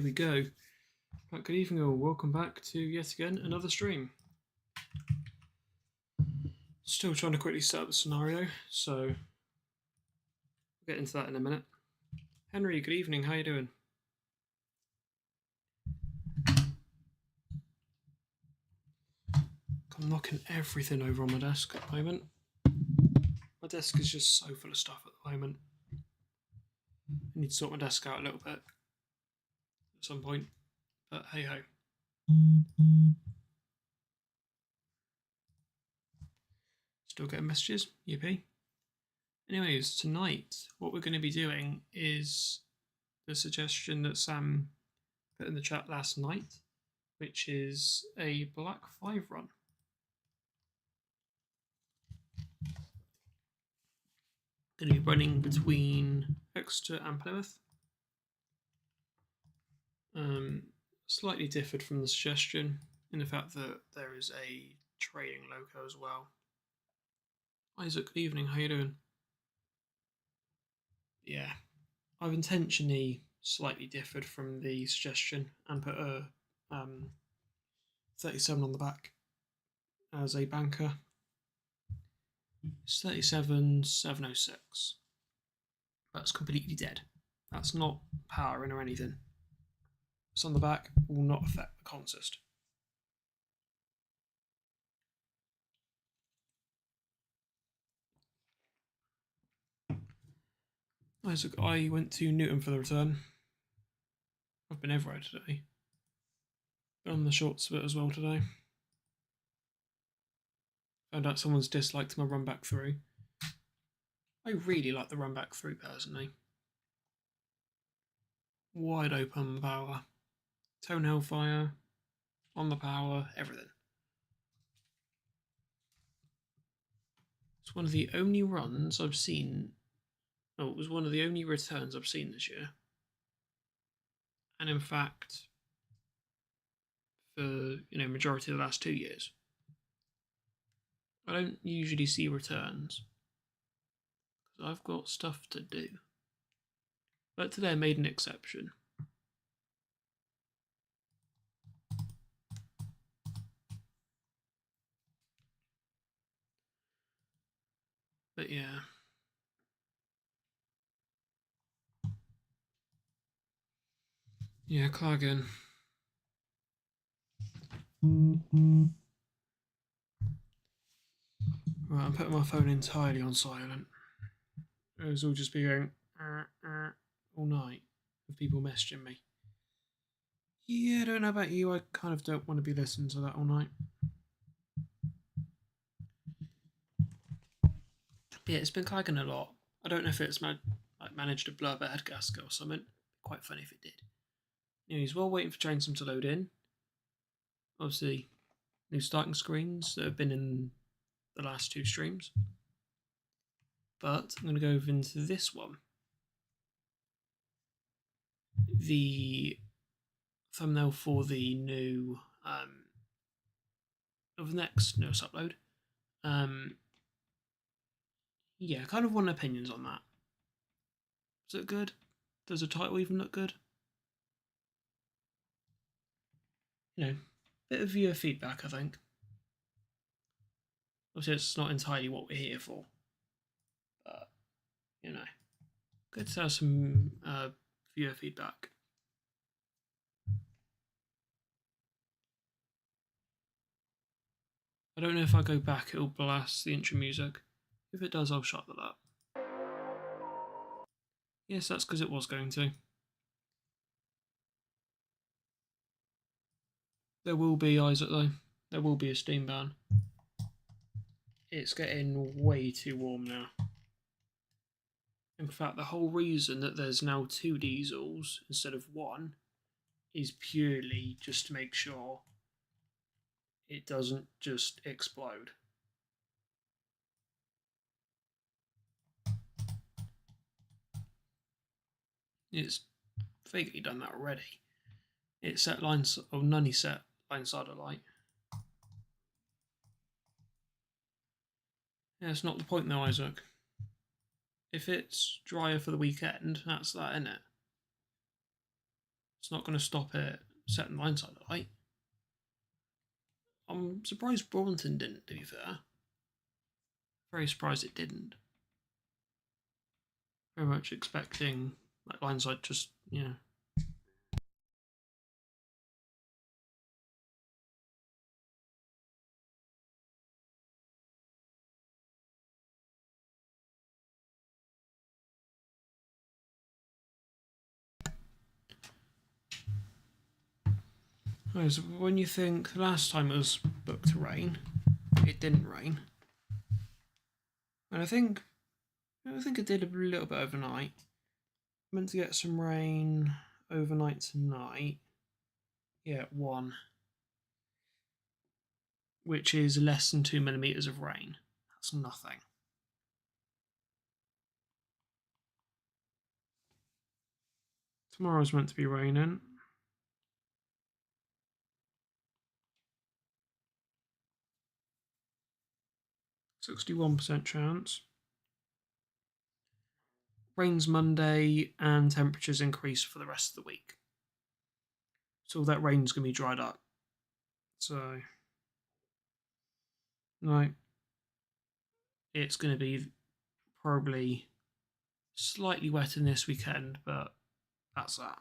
here we go. Right, good evening all, welcome back to yet again another stream. Still trying to quickly set up the scenario, so we'll get into that in a minute. Henry, good evening, how you doing? I'm knocking everything over on my desk at the moment. My desk is just so full of stuff at the moment. I need to sort my desk out a little bit at some point, but hey ho. Still getting messages, yippee. Anyways, tonight what we're going to be doing is the suggestion that Sam put in the chat last night, which is a Black 5 run. Going to be running between Exeter and Plymouth. Slightly differed from the suggestion in the fact that there is a trading loco as well. Isaac, good evening, how you doing? Yeah, I've intentionally slightly differed from the suggestion and put a 37 on the back as a banker. It's 37,706. That's completely dead. That's not powering or anything. It's on the back, will not affect the consist. Isaac, I went to Newton for the return. I've been everywhere today. Been on the shorts of it as well today. Found out someone's disliked my run back through. I really like the run back through personally. Wide open power. Tone Hellfire. On the power. Everything. It's one of the only runs I've seen. Oh, it was one of the only returns I've seen this year. And in fact, for majority of the last 2 years. I don't usually see returns because I've got stuff to do. But today I made an exception. But yeah. Yeah, Claggin. Right, I'm putting my phone entirely on silent. It was all just be going all night with people messaging me. Yeah, I don't know about you, I kind of don't want to be listening to that all night. Yeah, it's been clagging a lot. I don't know if it's managed to blow up a head gasket or something. Quite funny if it did. Anyways, while waiting for Chainsome to load in, obviously, new starting screens that have been in the last 2 streams. But I'm going to go over into this one. The thumbnail for the new of the next newest upload. Yeah, I kind of want opinions on that. Is it good? Does the title even look good? Bit of viewer feedback, I think. Obviously, it's not entirely what we're here for. But, good to have some viewer feedback. I don't know if I go back, it'll blast the intro music. If it does, I'll shut that up. Yes, that's because it was going to. There will be, Isaac, though. There will be a Steam ban. It's getting way too warm now. In fact, the whole reason that there's now 2 diesels instead of 1 is purely just to make sure it doesn't just explode. It's vaguely done that already. It's set lines, or none set line side of light. Yeah, it's not the point though, Isaac. If it's drier for the weekend, that's that, innit? It's not going to stop it setting the line side light. I'm surprised Braunton didn't, to be fair. Very surprised it didn't. Very much expecting like line side just, you know. Whereas when you think the last time it was booked to rain, it didn't rain. And I think it did a little bit overnight. Meant to get some rain overnight tonight. Yeah, 1. Which is less than 2 millimetres of rain. That's nothing. Tomorrow's meant to be raining. %61 chance. Rains Monday and temperatures increase for the rest of the week. So all that rain's going to be dried up. So, no, it's going to be probably slightly wetter this weekend, but that's that.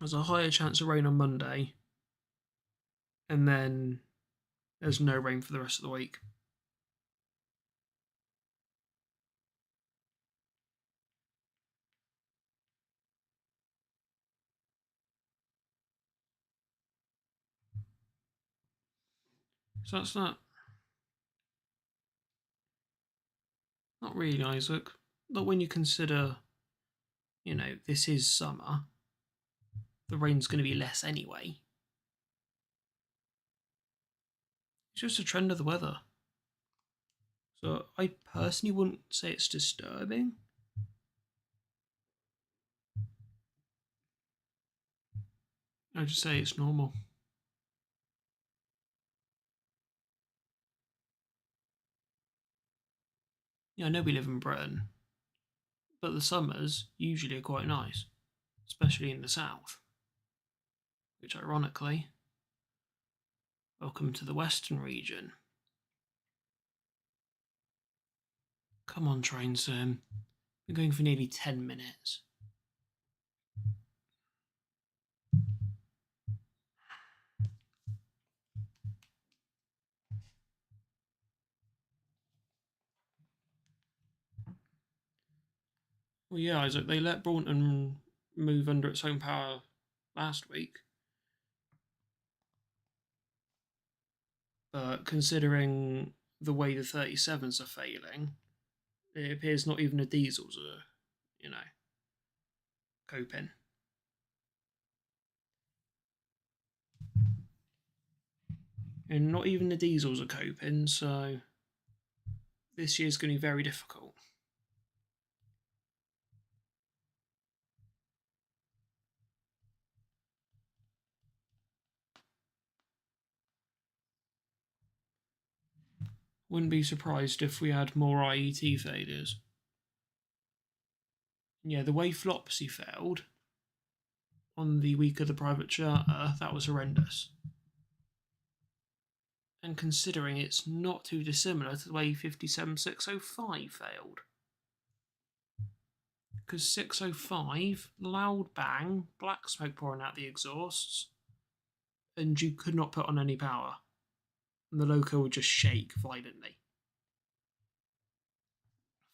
There's a higher chance of rain on Monday, and then there's no rain for the rest of the week. So that's that. Not really, Isaac. Not when you consider, you know, this is summer. The rain's going to be less anyway. It's just a trend of the weather. So I personally wouldn't say it's disturbing. I'd just say it's normal. Yeah, I know we live in Britain, but the summers usually are quite nice, especially in the south. Which, ironically, welcome to the western region. Come on, train sim. Been going for nearly 10 minutes. Well, yeah, Isaac, they let Braunton move under its own power last week. But considering the way the 37s are failing, it appears not even the diesels are, you know, coping. And not even the diesels are coping, so this year's going to be very difficult. Wouldn't be surprised if we had more IET failures. Yeah, the way Flopsy failed on the week of the private charter, that was horrendous. And considering it's not too dissimilar to the way 57605 failed. Because 605, loud bang, black smoke pouring out the exhausts, and you could not put on any power. And the loco would just shake violently.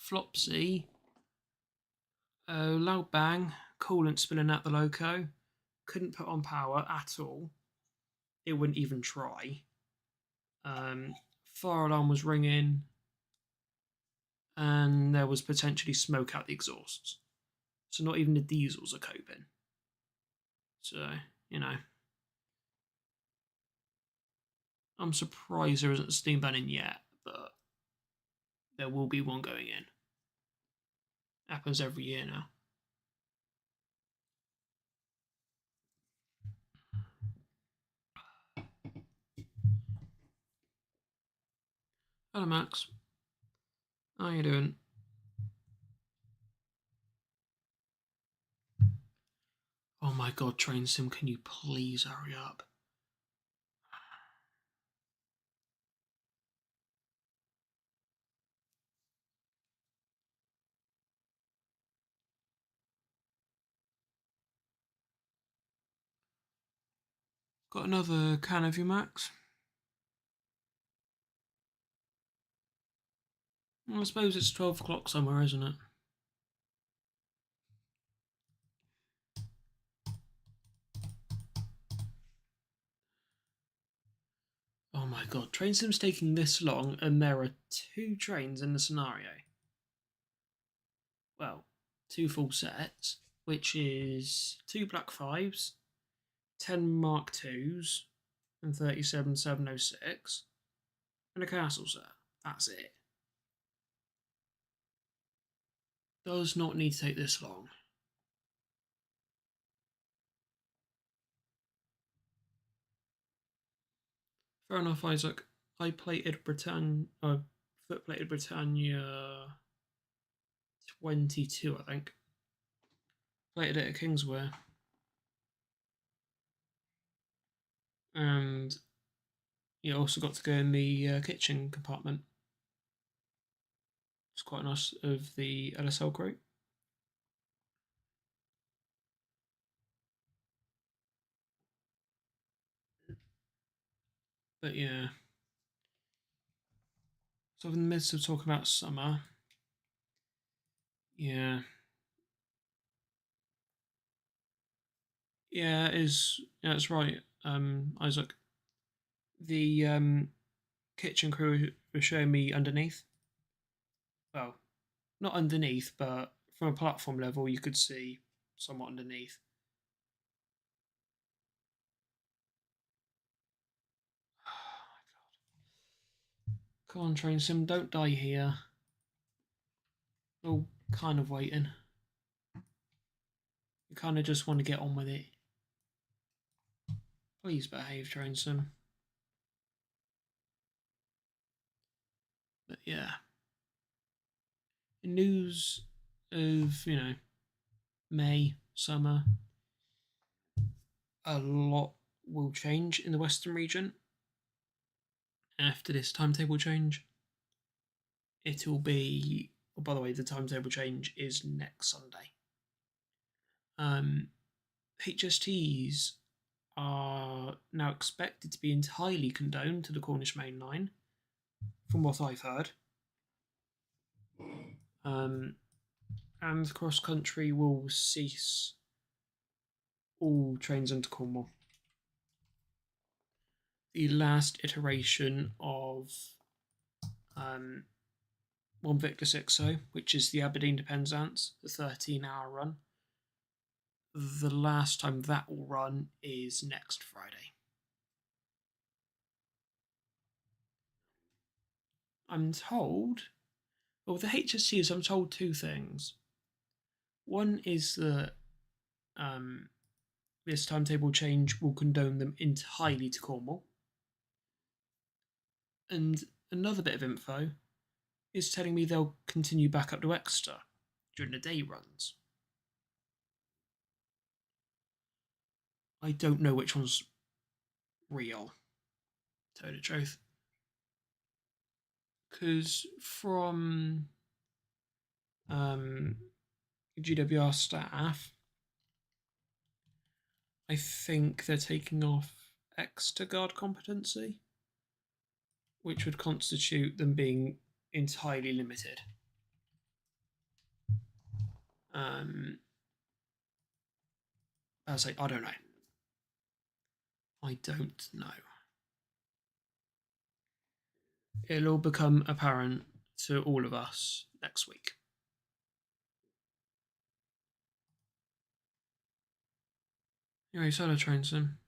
Flopsy, loud bang, coolant spilling out the loco, couldn't put on power at all. It wouldn't even try. Fire alarm was ringing, and there was potentially smoke out the exhausts. So not even the diesels are coping. So, you know, I'm surprised there isn't a steam ban in yet, but there will be one going in. Happens every year now. Hello, Max. How you doing? Oh my god, Train Sim, can you please hurry up? Got another can of you, Max? Well, I suppose it's 12 o'clock somewhere, isn't it? Oh my god, Train Sim's taking this long and there are 2 trains in the scenario. Well, 2 full sets, which is 2 Black 5s, 10 Mark 2s, and 37 706, and a castle set. That's it. Does not need to take this long. Fair enough, Isaac. I plated Britannia, foot plated Britannia 22, I think. Plated it at Kingswear. And you also got to go in the kitchen compartment. It's quite nice of the LSL group. But yeah. So in the midst of talking about summer, yeah. Yeah, it's right, Isaac. The kitchen crew were showing me underneath. Well, not underneath, but from a platform level, you could see somewhat underneath. Come on, Train Sim, don't die here. We're all kind of waiting. You kind of just want to get on with it. Please behave, Train Sim. But yeah. In news of, May, summer, a lot will change in the Western region. After this timetable change, it'll be. Oh, by the way, the timetable change is next Sunday. HSTs are now expected to be entirely condoned to the Cornish Main Line, from what I've heard. And cross country will cease all trains into Cornwall. The last iteration of 1 Victor 60, which is the Aberdeen to Penzance, the 13-hour run. The last time that will run is next Friday. I'm told, well, the HSCs, I'm told 2 things. One is that this timetable change will condone them entirely to Cornwall. And another bit of info is telling me they'll continue back up to Exeter during the day runs. I don't know which one's real, to tell you the truth. Because from GWR staff, I think they're taking off Exeter guard competency, which would constitute them being entirely limited. I say, I don't know. I don't know. It'll all become apparent to all of us next week. Anyway, Solo Train Sim.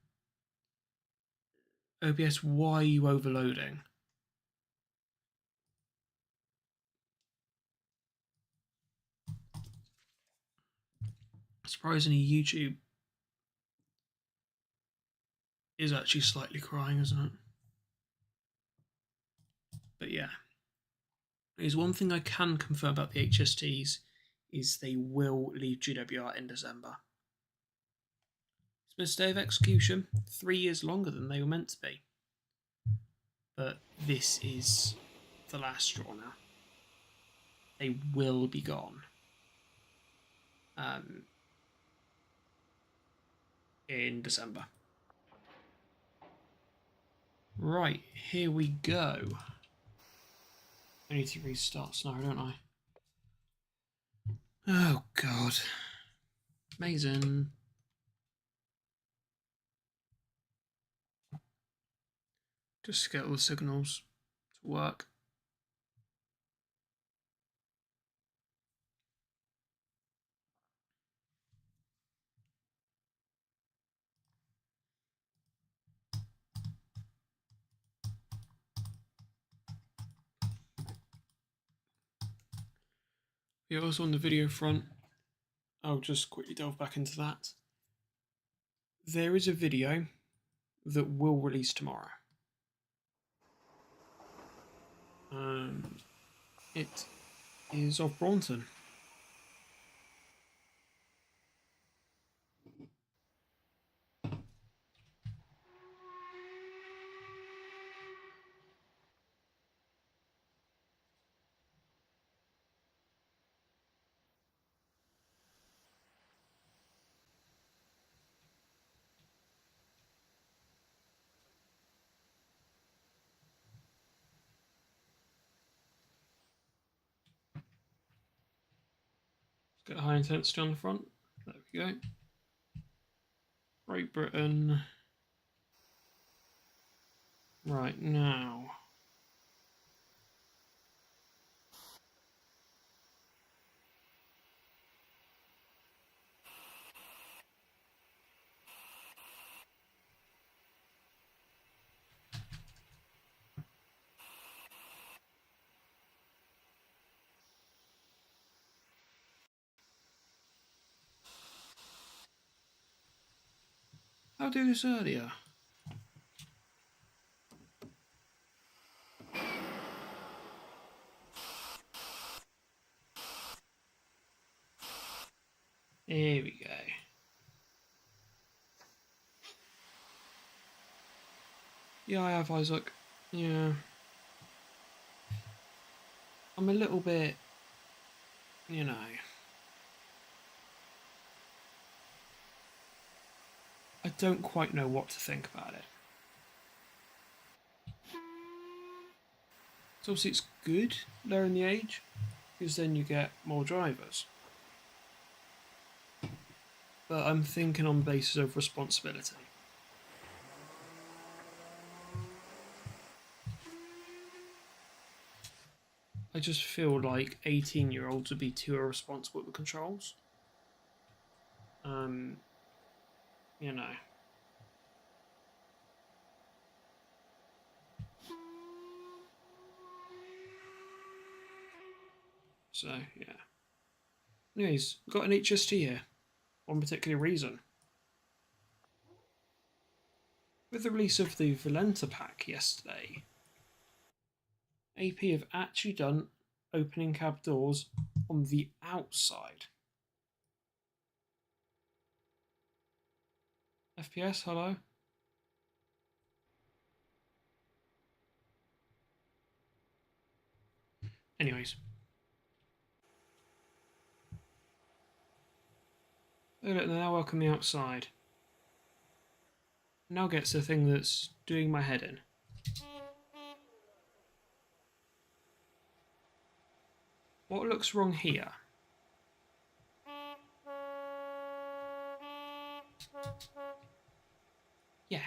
OBS, why are you overloading? Surprisingly, YouTube is actually slightly crying, isn't it? But yeah. There's one thing I can confirm about the HSTs is they will leave GWR in December. Missed day of execution, 3 years longer than they were meant to be. But this is the last straw now. They will be gone. In December. Right, here we go. I need to restart Snow, don't I? Oh, God. Amazing. Just get all the signals to work. Yeah, also on the video front, I'll just quickly delve back into that. There is a video that will release tomorrow. It is of Braunton. Let's get high intensity on the front. There we go. Great Britain. Right now. I'll do this earlier. Here we go. Yeah, I have, Isaac. Yeah. I'm a little bit, you know. I don't quite know what to think about it. So obviously it's good lowering the age, because then you get more drivers. But I'm thinking on the basis of responsibility. I just feel like 18-year-olds would be too irresponsible with controls. You know. So, yeah. Anyways, we've got an HST here. One particular reason. With the release of the Valenta pack yesterday, AP have actually done opening cab doors on the outside. FPS, hello? Anyways. Oh look, they're now welcome the outside. Now gets the thing that's doing my head in. What looks wrong here? Yeah.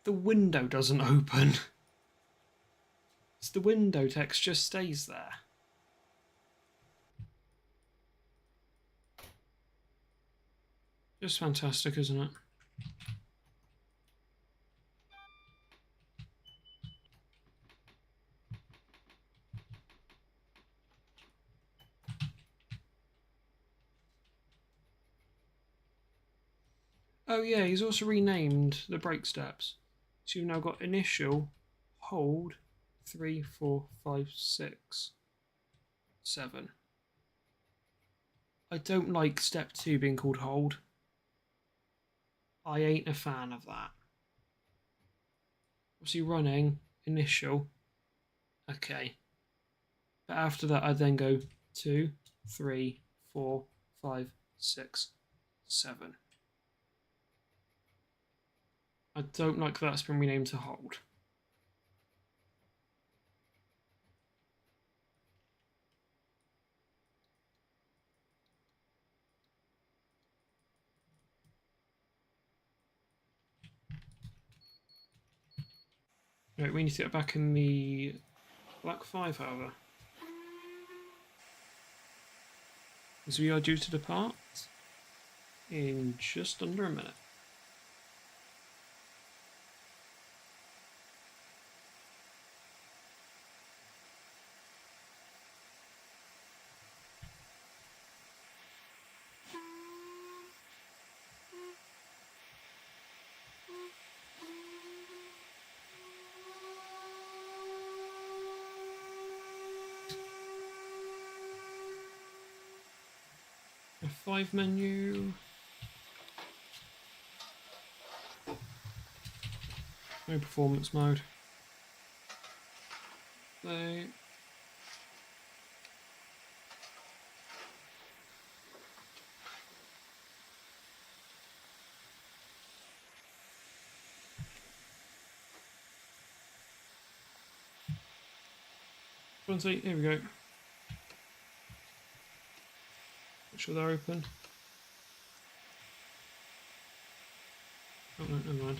The window doesn't open. It's the window text just stays there. Just fantastic, isn't it? Oh yeah, he's also renamed the brake steps. So you've now got initial, hold, 3, 4, 5, 6, 7. I don't like step 2 being called hold. I ain't a fan of that. Obviously running, initial, okay. But after that I then go 2, 3, 4, 5, 6, 7. I don't like that's been renamed to hold. Right, we need to get back in the Black 5, however. As we are due to depart in just under a minute. F5 menu. No performance mode. Play. Here we go. Make sure they're open. Oh no, never mind.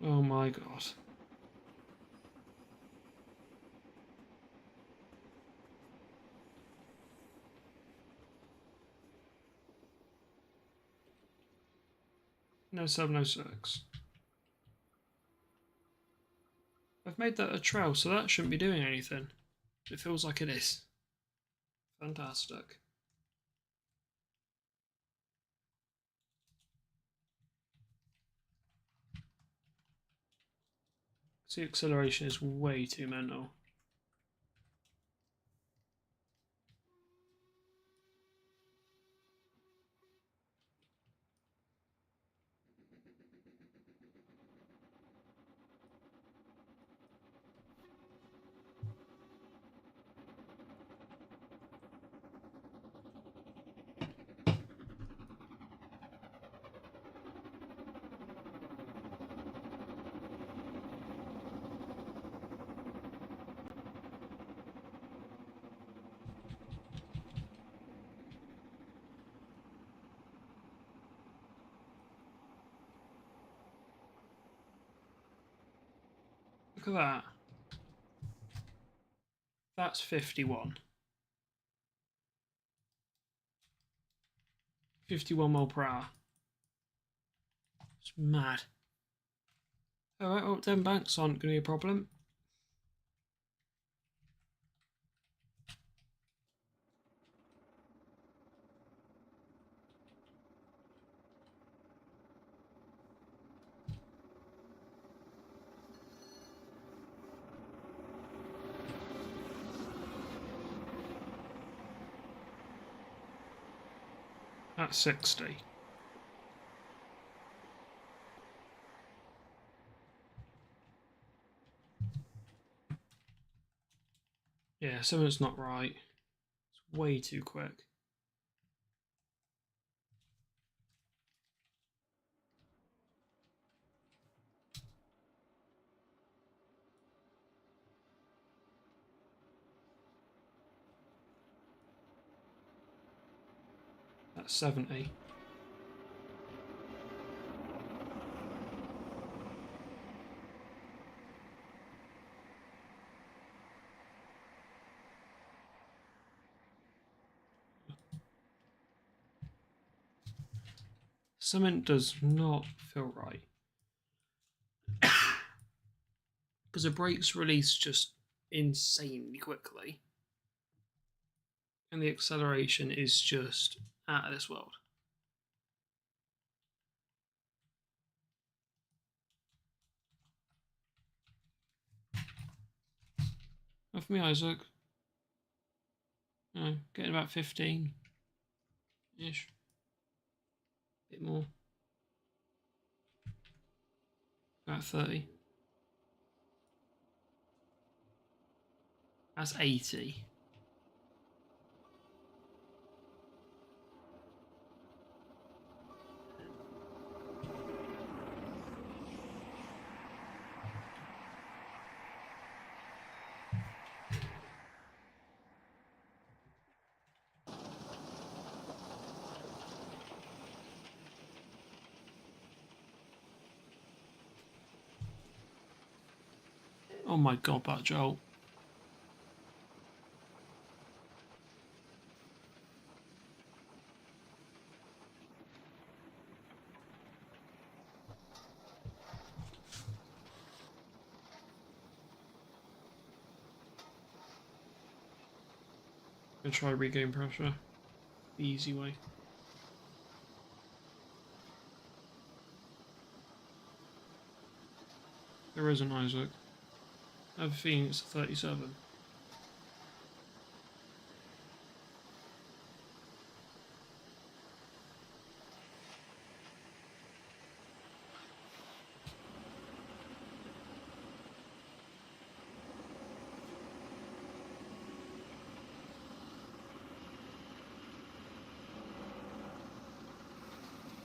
Oh my god. No 706. I've made that a trail, so that shouldn't be doing anything. It feels like it is. Fantastic. See, acceleration is way too mental. Look at that. That's 51. 51 mile per hour. It's mad. Alright, well, them banks aren't going to be a problem. At 60. Yeah, something's not right. It's way too quick. That's 70. Something does not feel right. Because the brakes release just insanely quickly. And the acceleration is just out of this world. Not for me, Isaac. No, getting about 15-ish. Bit more. About 30. That's 80. Oh my god, that jolt. I'm gonna try regain pressure. The easy way. There isn't, Isaac. I have a feeling it's 37.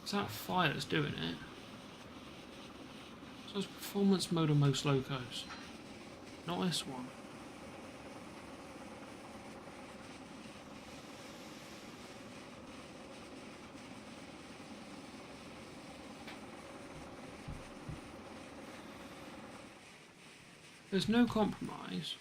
It's that fire that's doing it. So it's performance mode on most locos. Not this one. There's no compromise.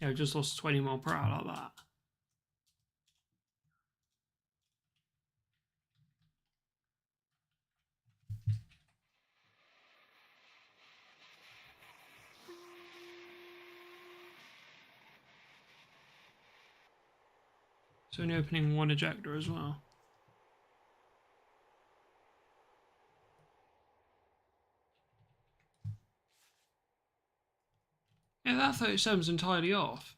Yeah, I just lost 20 mile per hour like that. It's only opening one ejector as well. Yeah, that 37's entirely off.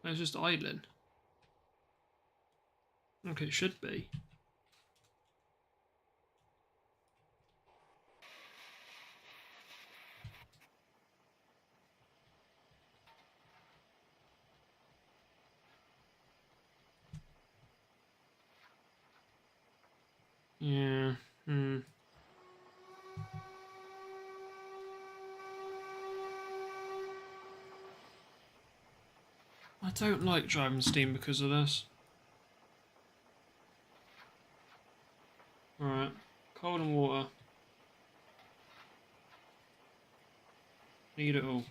It's just idling. Okay, it should be. Yeah. I don't like driving Steam because of this. Alright. Cold and water. Need it all.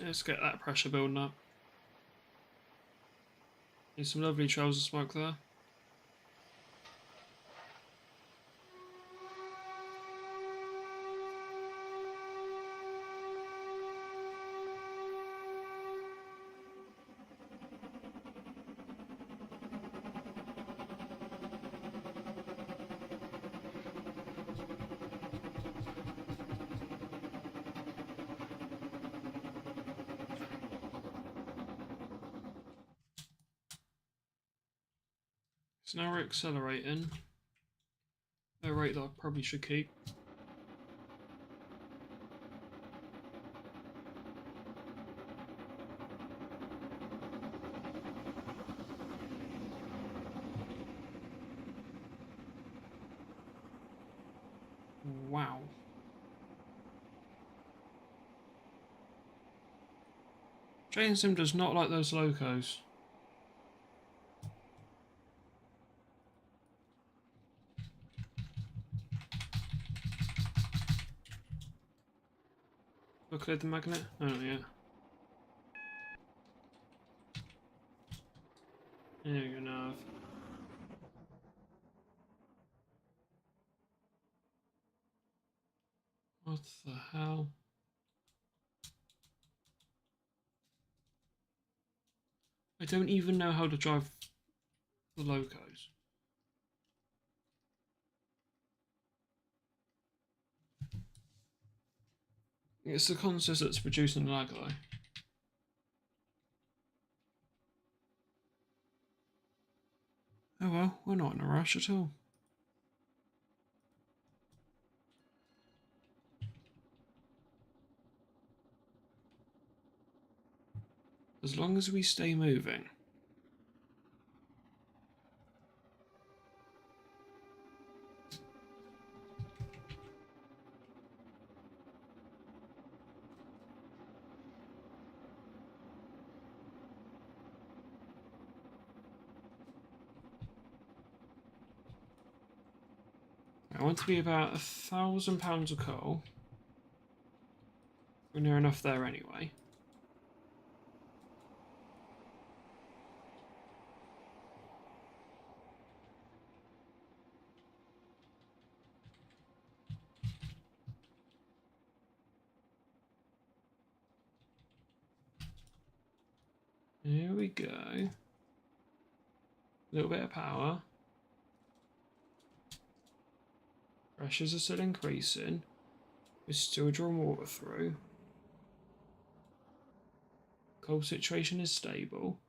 Let's get that pressure building up. Need some lovely trails of smoke there. So now we're accelerating at a rate that I probably should keep. Wow. Train Sim does not like those locos. Look at the magnet. Oh yeah. There you go, nav. What the hell? I don't even know how to drive the locos. It's the consist that's producing the lag though. Oh well, we're not in a rush at all. As long as we stay moving. I want to be about £1,000 of coal. We're near enough there anyway. Here we go. A little bit of power. Pressures are still increasing. We're still drawing water through. Coal situation is stable.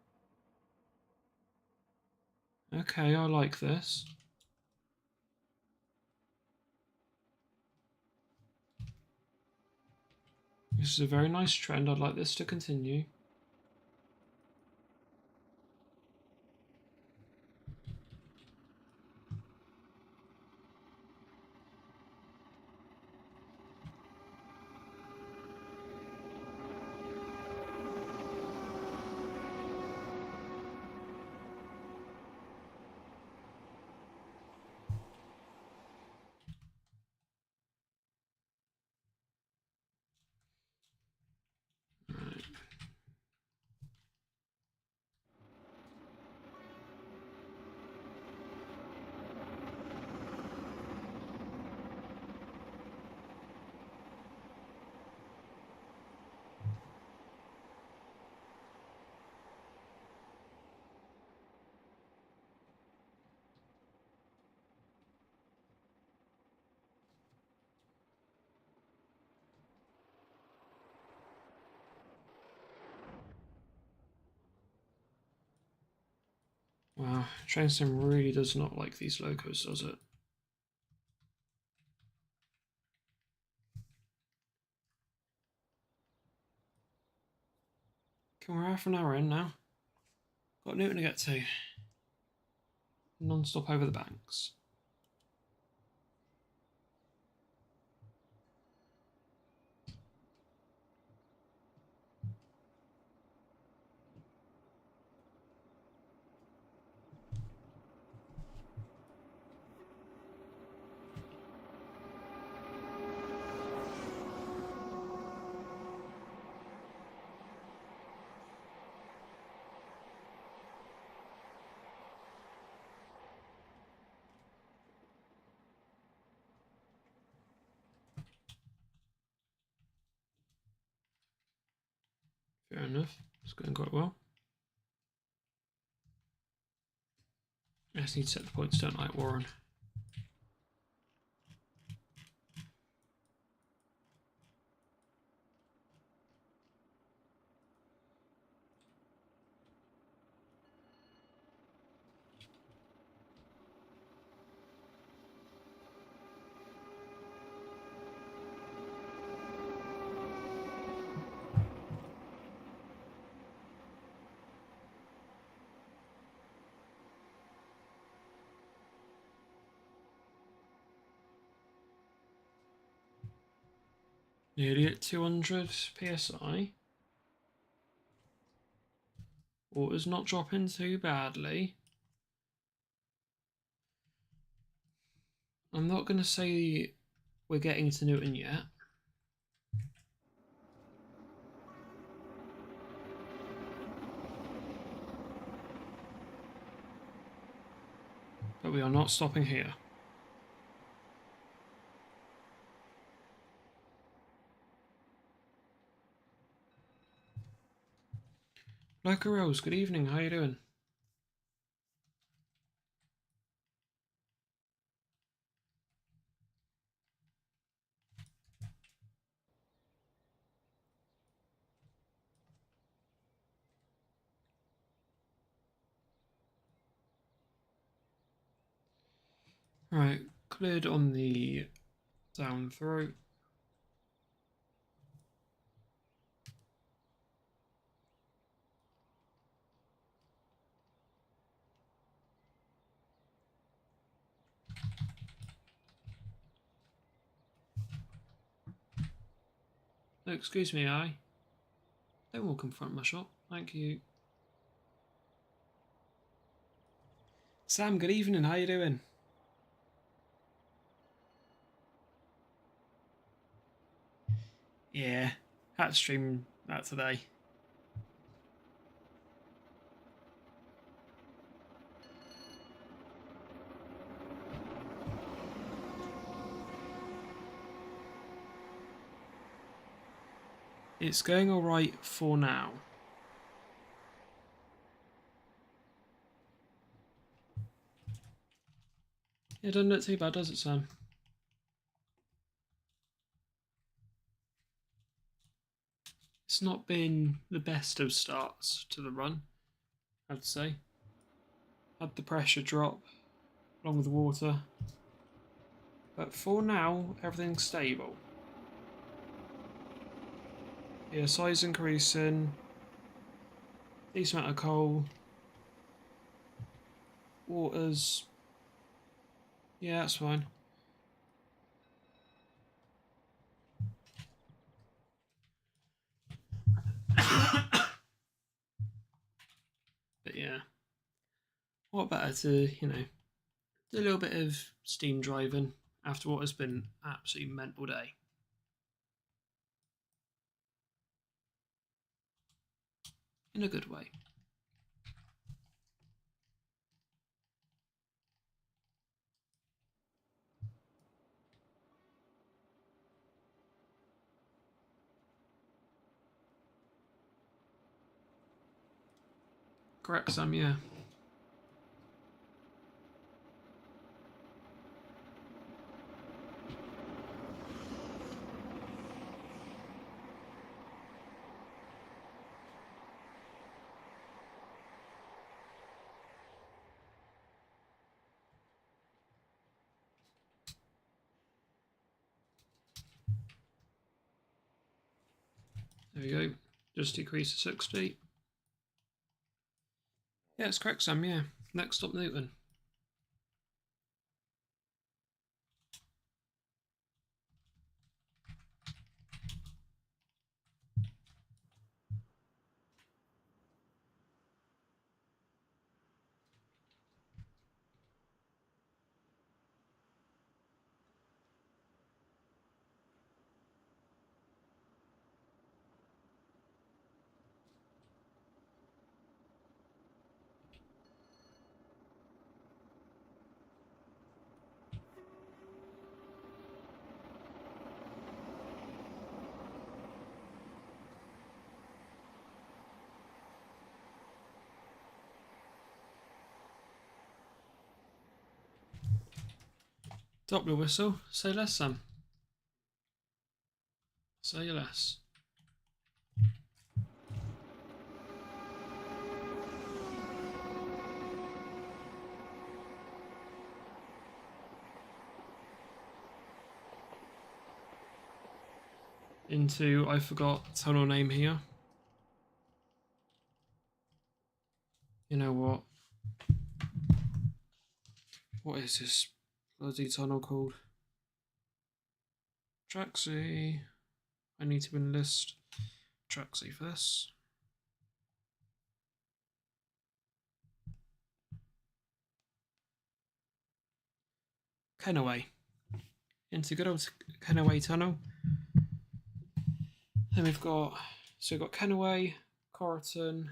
Okay, I like this. This is a very nice trend. I'd like this to continue. Wow, Train Sim really does not like these locos, does it? Okay, we're half an hour in now. Got Newton to get to. Non-stop over the banks. Fair enough. It's going quite well. I just need to set the points, don't I, Warren? Nearly at 200 psi. Water's not dropping too badly. I'm not going to say we're getting to Newton yet. But we are not stopping here. Local Rose, good evening, how you doing? Right, cleared on the down throat. Excuse me, I don't walk in front of my shop. Thank you. Sam, good evening. How you doing? Yeah, had to stream that today. It's going alright for now. It doesn't look too bad, does it, Sam? It's not been the best of starts to the run, I'd say. Had the pressure drop along with the water. But for now, everything's stable. Yeah, size increasing. Decent amount of coal. Waters. Yeah, that's fine. But yeah. What better to, do a little bit of steam driving after what has been an absolutely mental day. In a good way. Correct, Sam, yeah. There we go. Just decrease to 60. Yeah, it's correct, Sam, yeah. Next stop, Newton. Doppler whistle. Say less, Sam. Say less. Into, I forgot tunnel name here. You know what? What is this bloody tunnel called? Traxy. I need to enlist Traxy for this. Kenaway. Into good old Kenaway Tunnel. Then we've got, so we've got Kenaway, Corriton,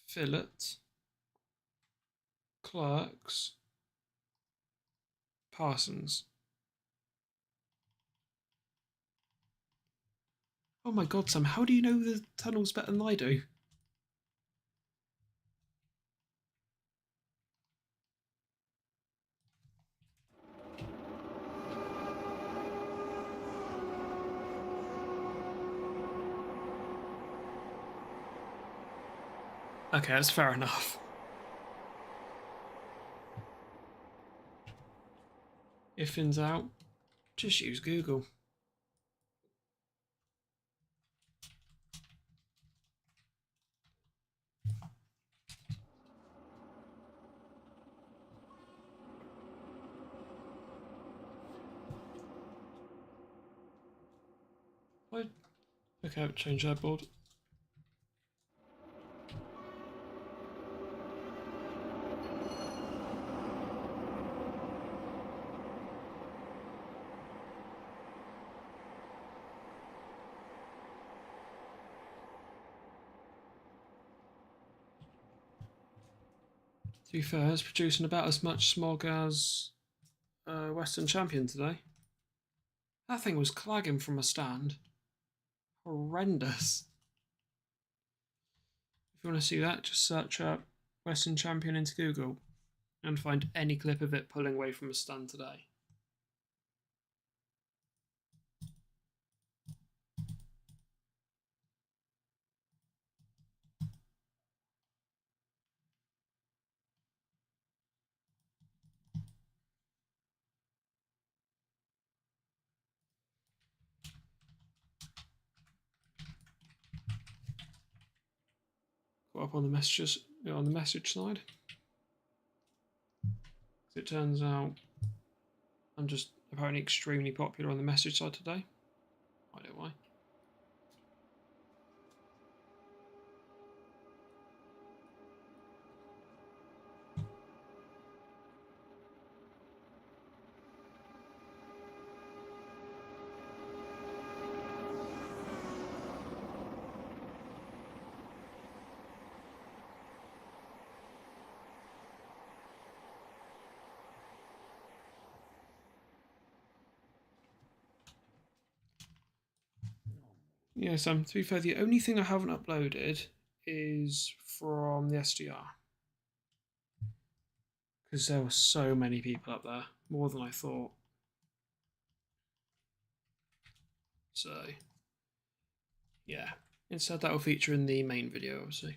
Fillet, Clerks, Parsons. Oh my god, Sam, how do you know the tunnels better than I do? Okay, that's fair enough. If in doubt, just use Google. What? Okay, I'll change that board. To be fair, it's producing about as much smog as Western Champion today. That thing was clagging from a stand. Horrendous. If you want to see that, just search up Western Champion into Google and find any clip of it pulling away from a stand today. Got up on the messages on the message side. It turns out I'm just apparently extremely popular on the message side today. I don't know why. Yeah, Sam, to be fair, the only thing I haven't uploaded is from the SDR. Because there were so many people up there, more than I thought. So, yeah. Instead, that will feature in the main video, obviously.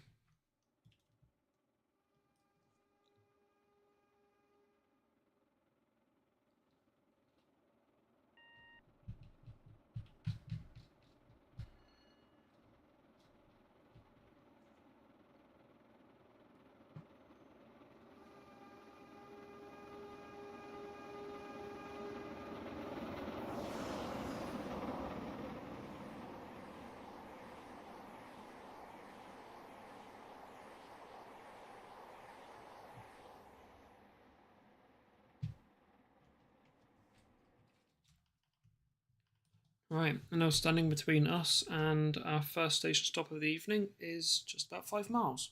Right, and now standing between us and our first station stop of the evening is just about 5 miles.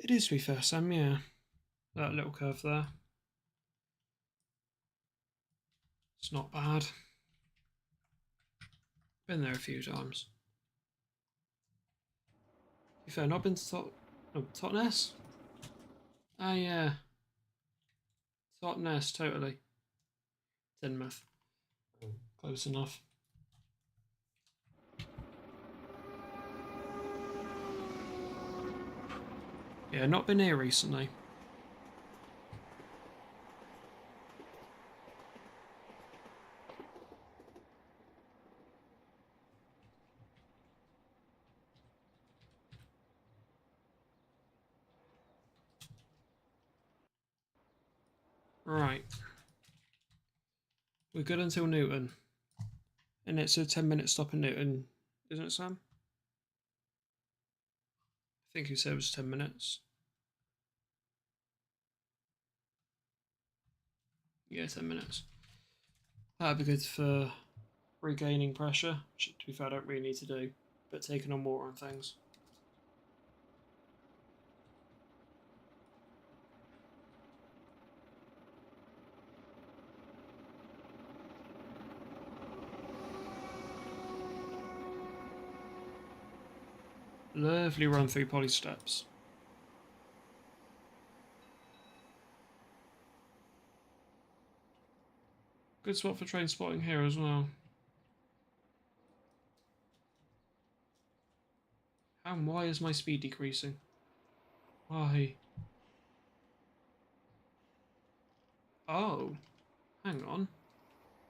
It is, to be fair, Sam, yeah. That little curve there. It's not bad. Been there a few times. To be fair, not been to top, Oh, Totnes? Ah, yeah. Totnes, totally. Teignmouth. Close enough. Yeah, not been here recently. Right. We're good until Newton. And it's a 10-minute stop in Newton, isn't it, Sam? I think you said it was 10 minutes. Yeah, 10 minutes. That'd be good for regaining pressure, which to be fair I don't really need to do, but taking on water and things. Lovely run through poly steps. Good spot for train spotting here as well. And why is my speed decreasing? Why? Oh, hang on.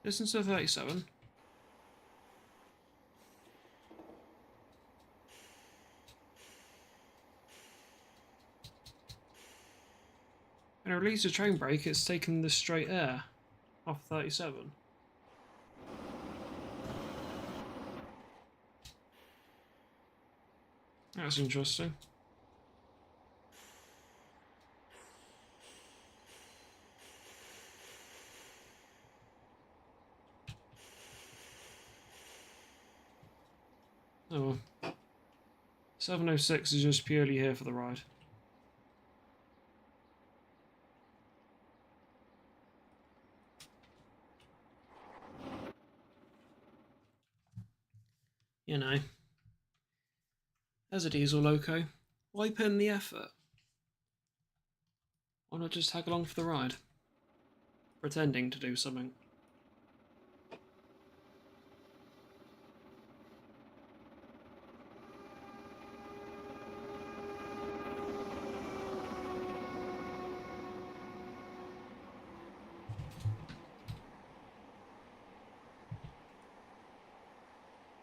Distance to 37. And I release a train brake, it's taken the straight air off 37. That's interesting. Oh well. 706 is just purely here for the ride. You know. As a diesel loco, why put in the effort? Why not just tag along for the ride? Pretending to do something.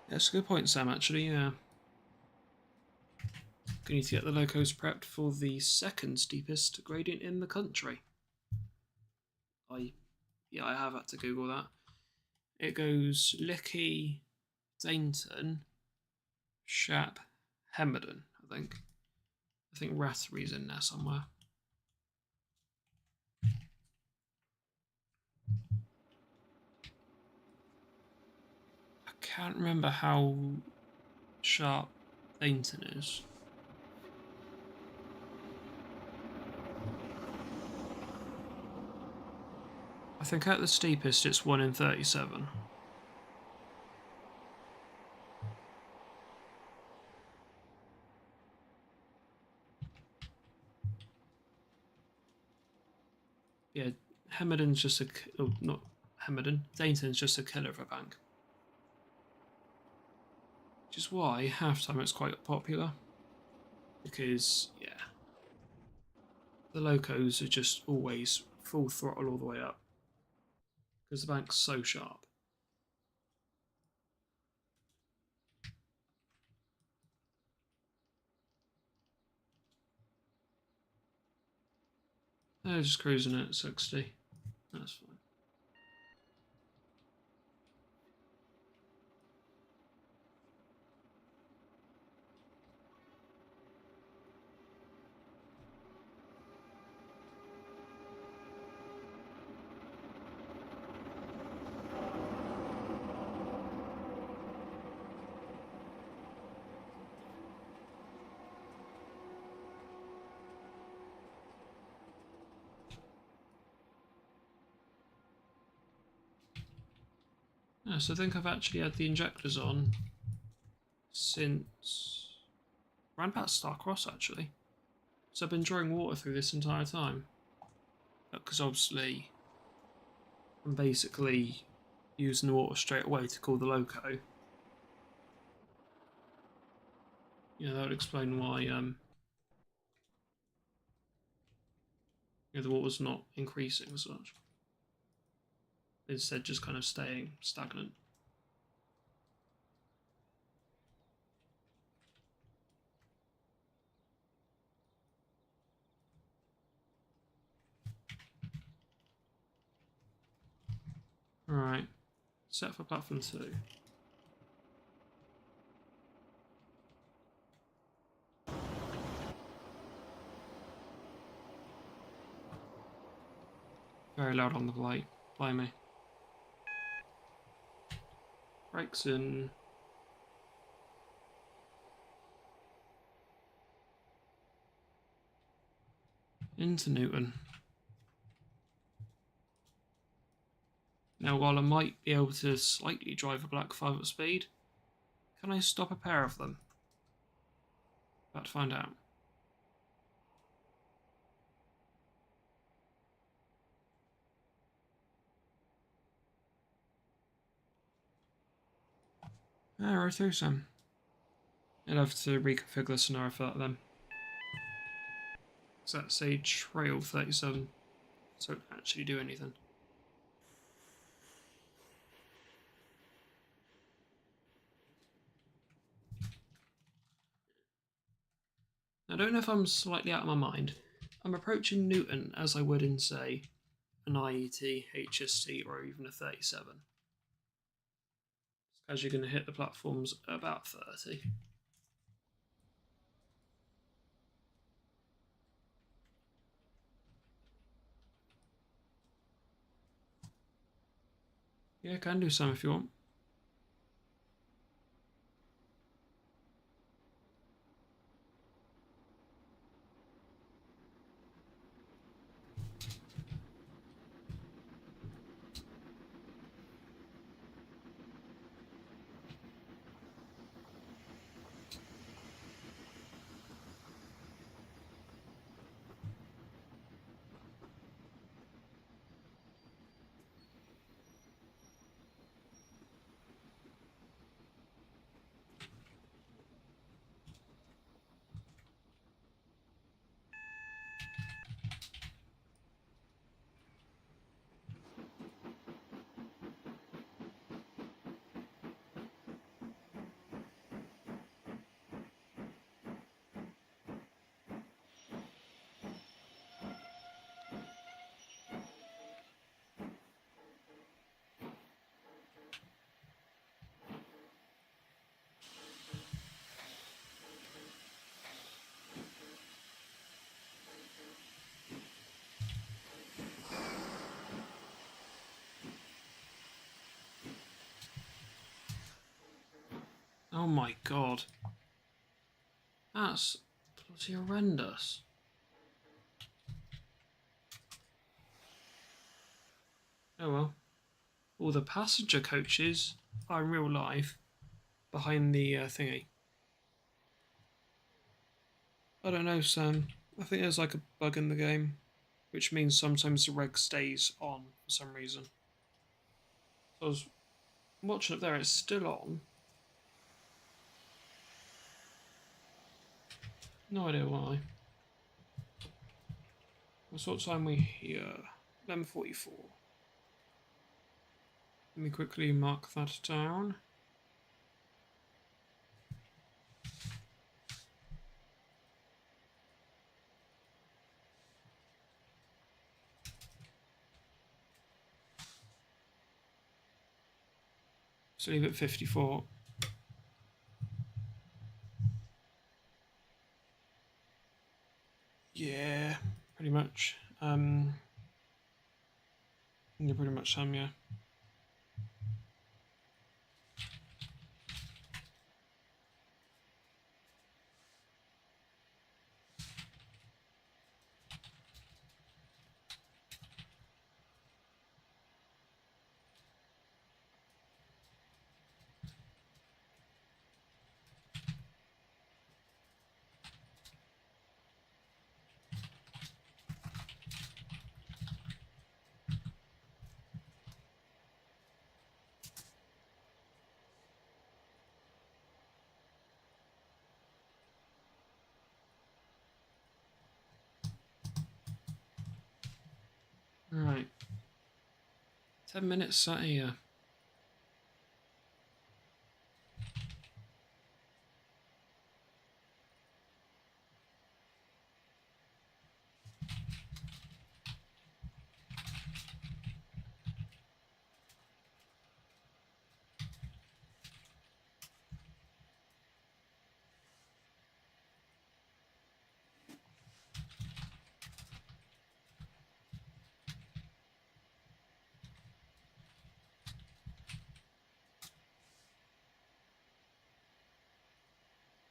That's a good point, Sam, actually, yeah. Going to get the locos prepped for the second steepest gradient in the country. I have had to Google that. It goes Lickey, Dainton, Shap, Hemerdon, I think. I think Rathry's in there somewhere. I can't remember how sharp Dainton is. I think at the steepest it's 1 in 37. Yeah, Hemerdon's just a... Oh, not Hemerdon. Dainton's just a killer of a bank. Which is why halftime it's quite popular. Because, yeah, the locos are just always full throttle all the way up. Because the bank's so sharp. They're just cruising at 60. That's fine. Yeah, so I think I've actually had the injectors on since around about Starcross, actually. So I've been drawing water through this entire time. Because obviously I'm basically using the water straight away to cool the loco. Yeah, that would explain why the water's not increasing as such. Instead just kind of staying stagnant. Alright, set for platform 2. Very loud on the plate, blimey. Brakes in. Into Newton. Now, while I might be able to slightly drive a black 5 at speed, can I stop a pair of them? About to find out. Right through some. I'll have to reconfigure the scenario for that then. So that's a trail 37, so it don't actually do anything. I don't know if I'm slightly out of my mind. I'm approaching Newton as I would in, say, an IET, HST, or even a 37. As you're going to hit the platforms at about 30. Yeah, can do some if you want. Oh my god. That's bloody horrendous. Oh well. All the passenger coaches are in real life behind the thingy. I don't know, Sam. I think there's like a bug in the game, which means sometimes the reg stays on for some reason. So I was watching up there, it's still on. No idea why. What sort of time we here? 11:44. Let me quickly mark that down. So leave it 54. Yeah, pretty much. Yeah, pretty much Sam, yeah. Right. 10 minutes sat here.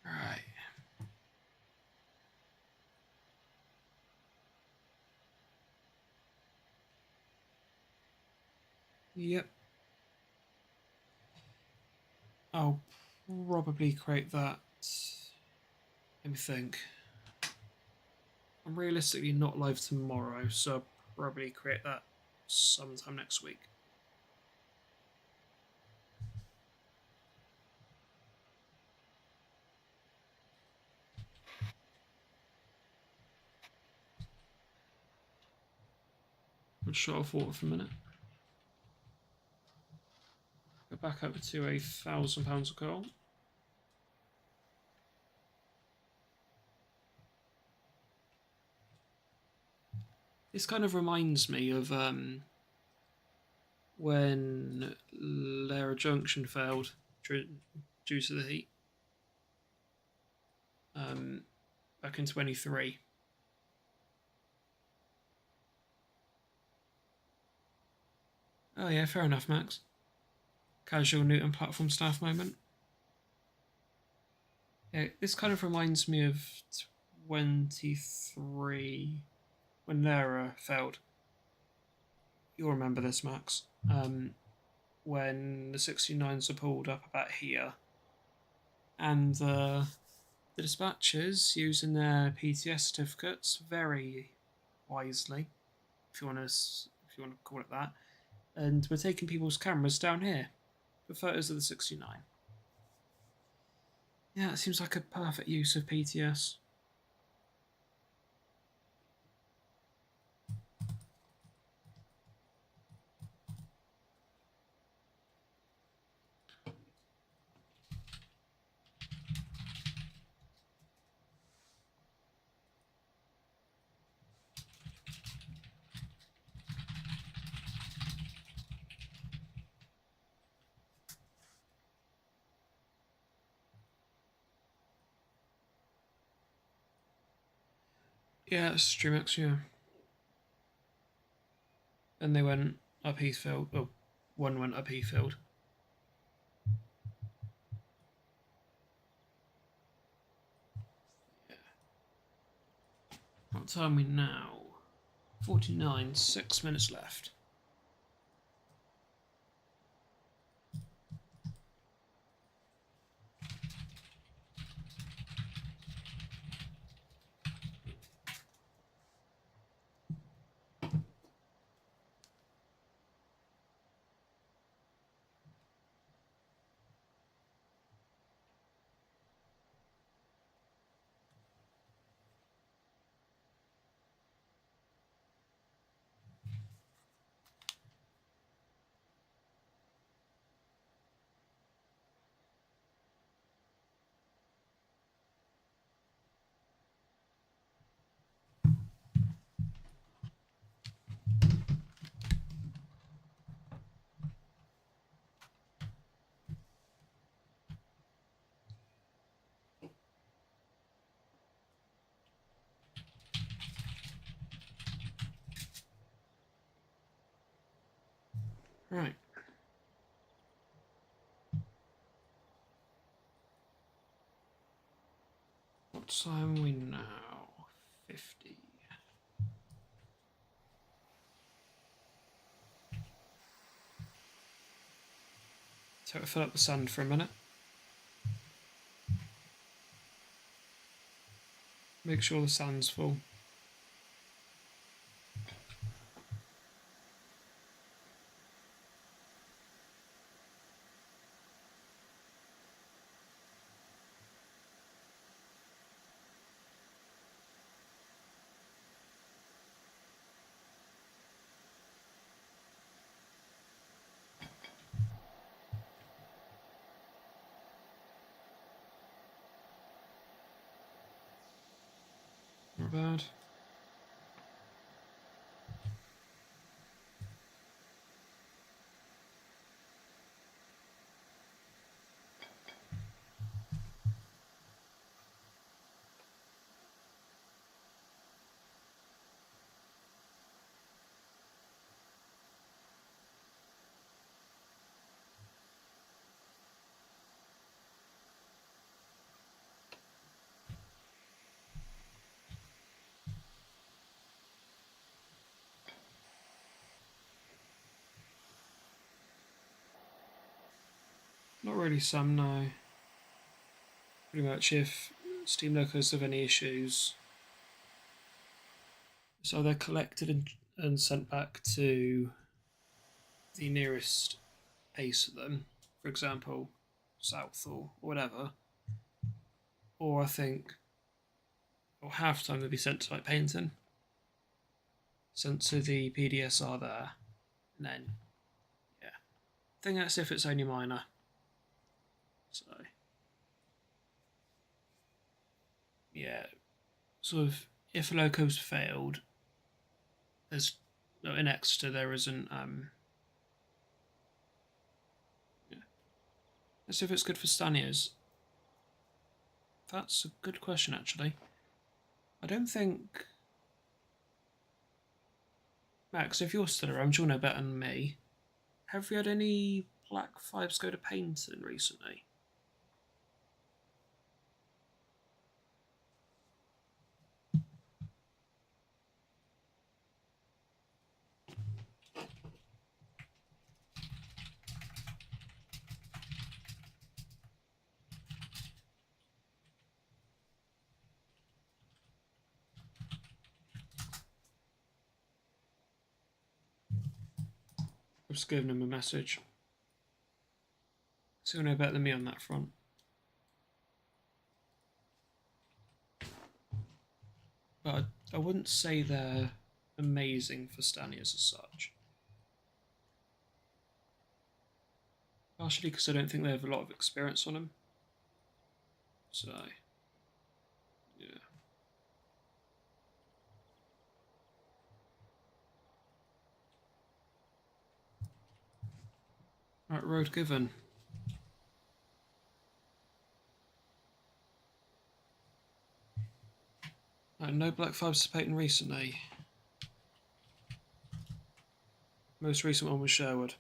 Right. Yep. I'll probably create that. Let me think. I'm realistically not live tomorrow, so I'll probably create that sometime next week. We'll shut off water for a minute. Go back over to £1,000 of coal. This kind of reminds me of when Lara Junction failed due to the heat back in 23. Oh yeah, fair enough, Max. Casual Newton platform staff moment. Yeah, this kind of reminds me of 23 when Lara failed. You'll remember this, Max. When the 69s were pulled up about here, and the dispatchers using their PTS certificates very wisely, if you want to call it that, and we're taking people's cameras down here for photos of the 69. Yeah, it seems like a perfect use of PTS. Yeah, it's StreamX, yeah. And they went up Heathfield. Oh, one went up Heathfield. Yeah. What time are we now? 49, 6 minutes left. Right. What time are we now? 50. So fill up the sand for a minute. Make sure the sand's full. Not bad. Not really some, no. Pretty much if Steam locals have any issues, so they're collected and sent back to the nearest base of them, for example, south or whatever. Or I think, or half time they'll be sent to like Paynton, sent to the PDSR there, and then, yeah. I think that's if it's only minor. So, yeah, sort of, if a loco's failed, there's, in Exeter there isn't, yeah. Let's see if it's good for Staniers. That's a good question, actually. I don't think... Max, if you're still around, you'll know better than me. Have we had any Black 5s go to Paynton recently? I've just given him a message. So you'll know better than me on that front. But I wouldn't say they're amazing for Staniers as such. Partially because I don't think they have a lot of experience on them. So, yeah. Right, road given. No Black 5s to Peyton recently. Most recent one was Sherwood.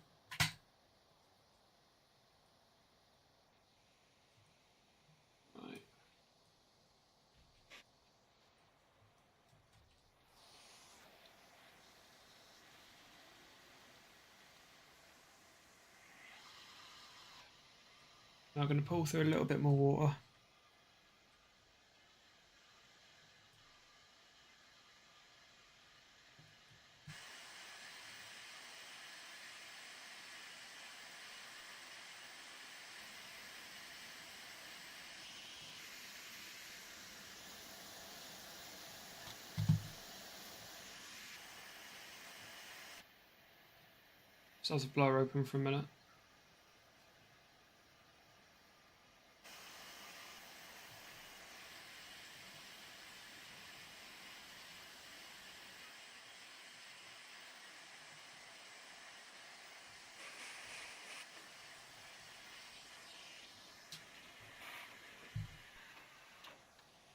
Right. Now I'm going to pull through a little bit more water. So I'll have blower open for a minute.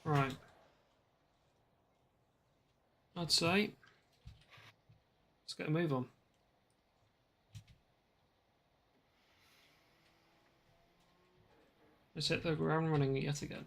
Right. I'd say let's get a move on. Let's hit the ground running yet again.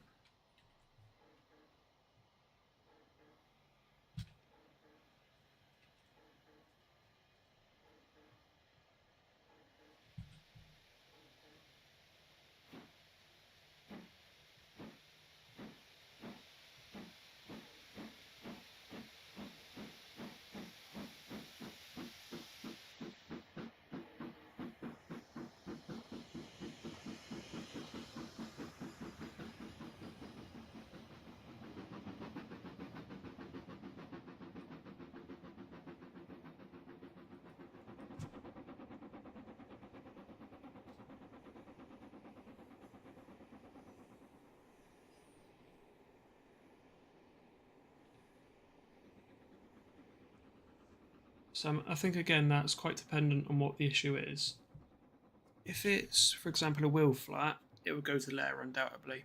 So I think again that's quite dependent on what the issue is. If it's, for example, a wheel flat, it would go to Lara undoubtedly,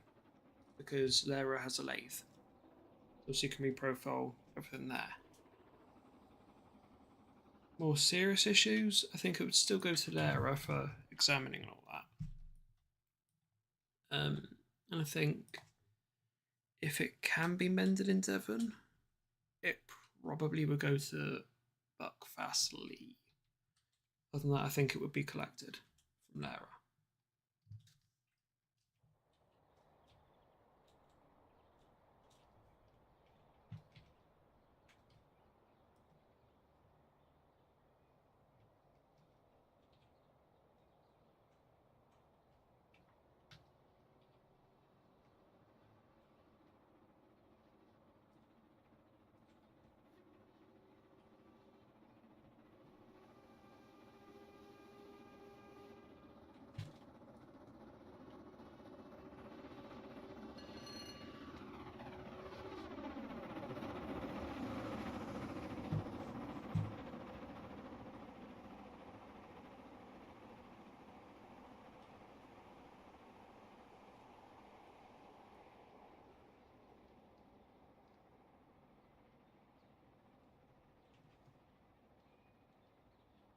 because Lara has a lathe. So you can reprofile everything there. More serious issues, I think it would still go to Lara for examining and all that. And I think if it can be mended in Devon, it probably would go to Buckfast Lee. Other than that, I think it would be collected from Lara.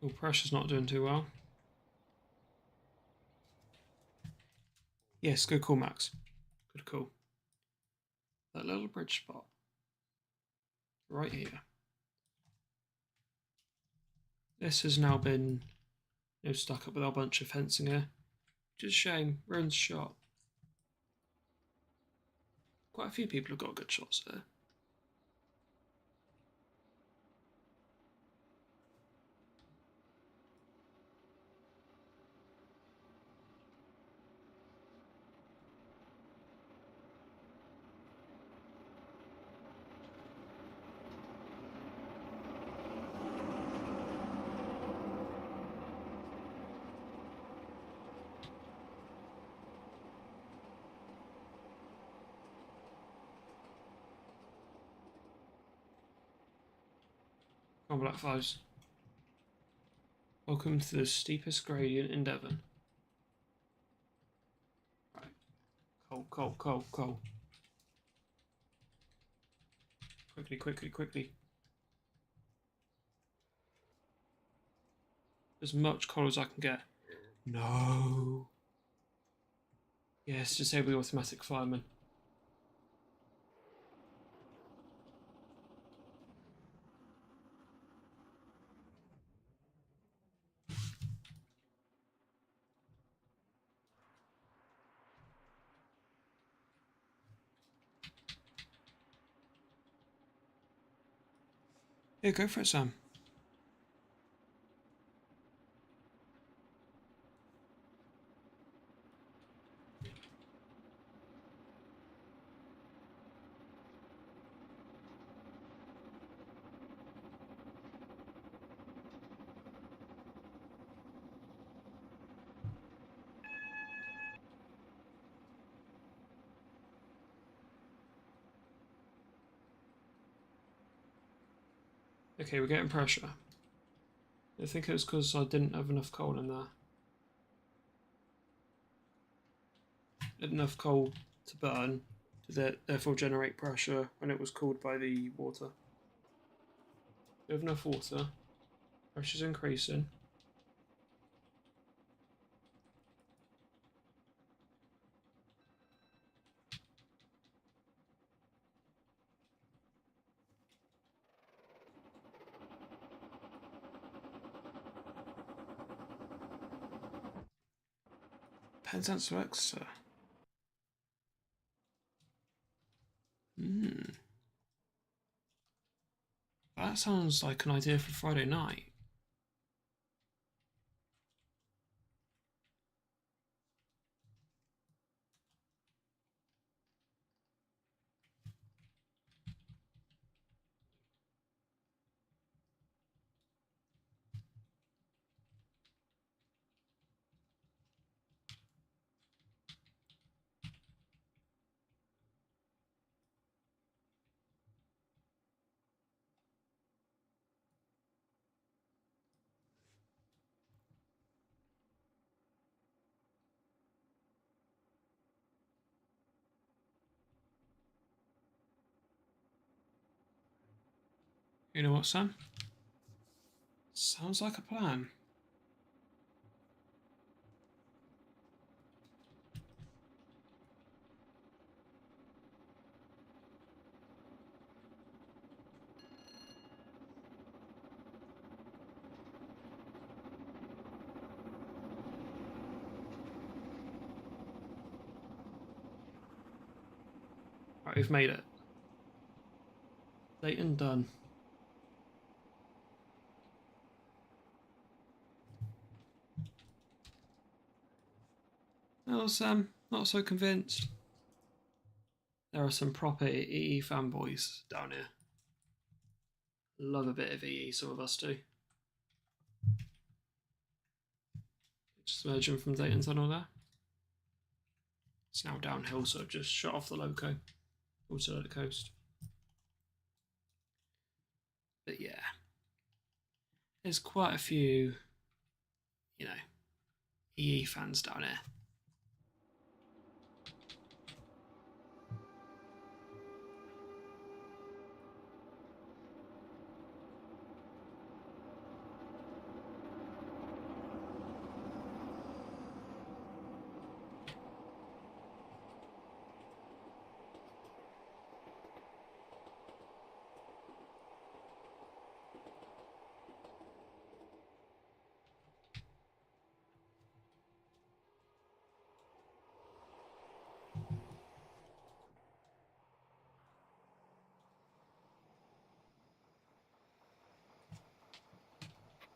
Oh, pressure's not doing too well. Yes, good call, Max. Good call. That little bridge spot. Right here. This has now been stuck up with our bunch of fencing here. Which is a shame. Ruins shot. Quite a few people have got good shots there. Come on, Black Fives. Welcome to the steepest gradient in Devon. Right. Coal, coal, coal, coal. Quickly, quickly, quickly. As much coal as I can get. No. Yes, disable the automatic fireman. Yeah, go for it, Sam. Okay, we're getting pressure. I think it was because I didn't have enough coal in there. Enough coal to burn to therefore generate pressure when it was cooled by the water. We have enough water. Pressure's increasing. Penzance to Exeter. That sounds like an idea for Friday night. You know what, Sam? Sounds like a plan. Right, we've made it. Dayton done. Well, Sam, not so convinced. There are some proper EE fanboys down here. Love a bit of EE, some of us do. Just emerging from Dayton Tunnel there. It's now downhill, so I've just shut off the loco. Also at the coast. But yeah. There's quite a few, you know, EE fans down here.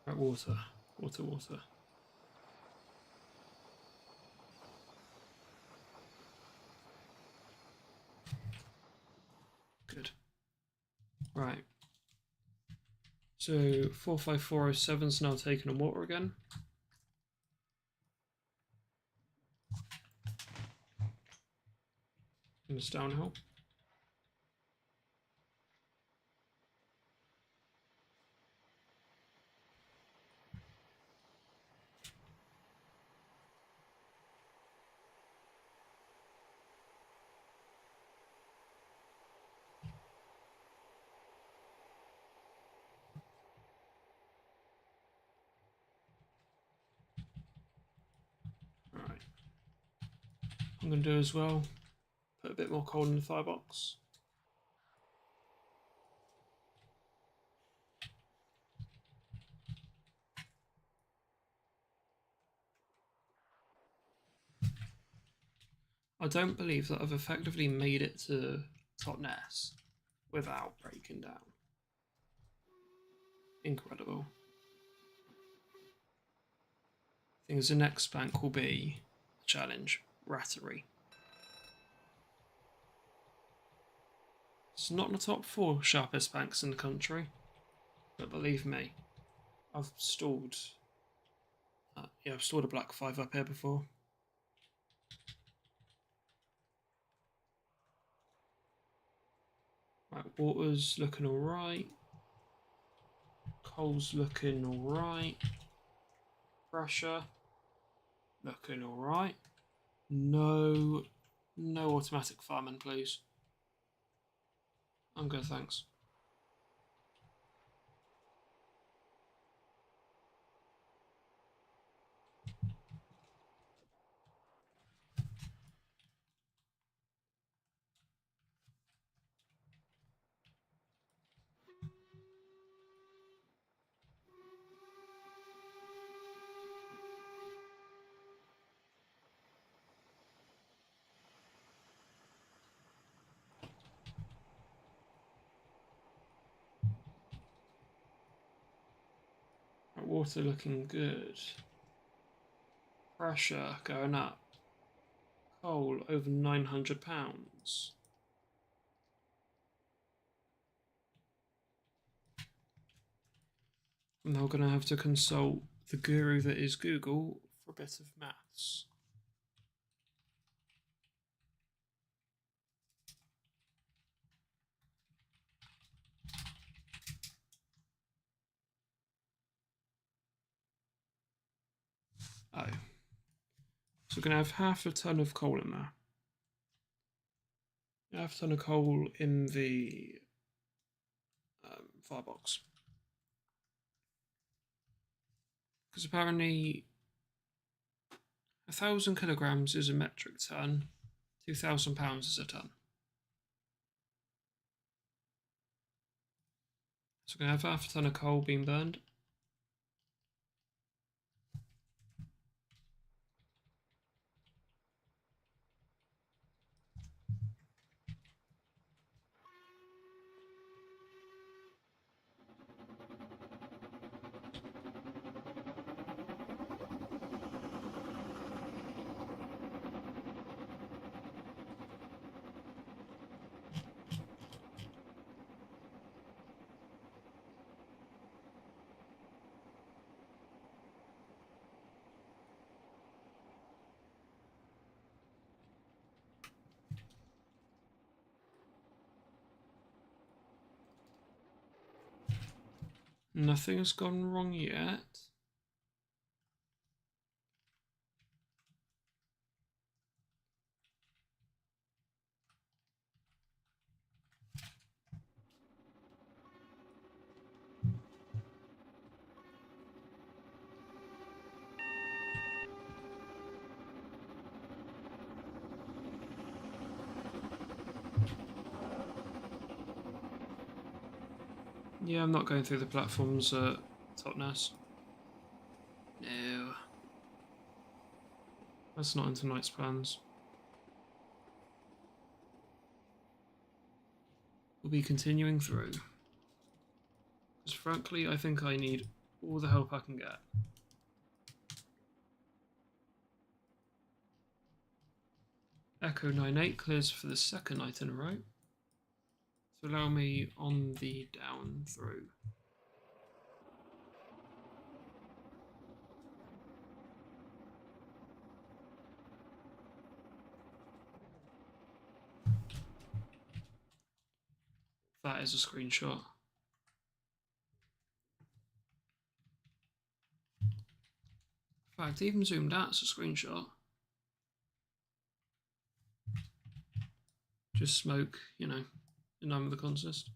Right, water. Good. Right. So 45407's now taken on water again. And it's downhill. Alright. I'm going to do as well, put a bit more coal in the firebox. I don't believe that I've effectively made it to Staniers without breaking down. Incredible. I think the next bank will be a challenge, Rattery. It's not in the top 4 sharpest banks in the country, but believe me, I've stalled. Yeah, I've stalled a black 5 up here before. Right, water's looking alright. Coal's looking alright. Pressure looking alright. No automatic farming, please. I'm good, thanks. Right, water looking good. Pressure going up. Coal over £900. I'm now going to have to consult the guru that is Google for a bit of maths. Oh. So we're going to have half a ton of coal in there. Half a ton of coal in the firebox. Because apparently 1,000 kilograms is a metric ton, 2,000 pounds is a ton. So we're going to have half a ton of coal being burned. Nothing has gone wrong yet. Yeah, I'm not going through the platforms at Totnes. No. That's not in tonight's plans. We'll be continuing through. Because frankly, I think I need all the help I can get. Echo 98 clears for the second night in a row. To allow me on the down through. That is a screenshot. In fact, even zoomed out, it's a screenshot. Just smoke, you know, in line with the consist.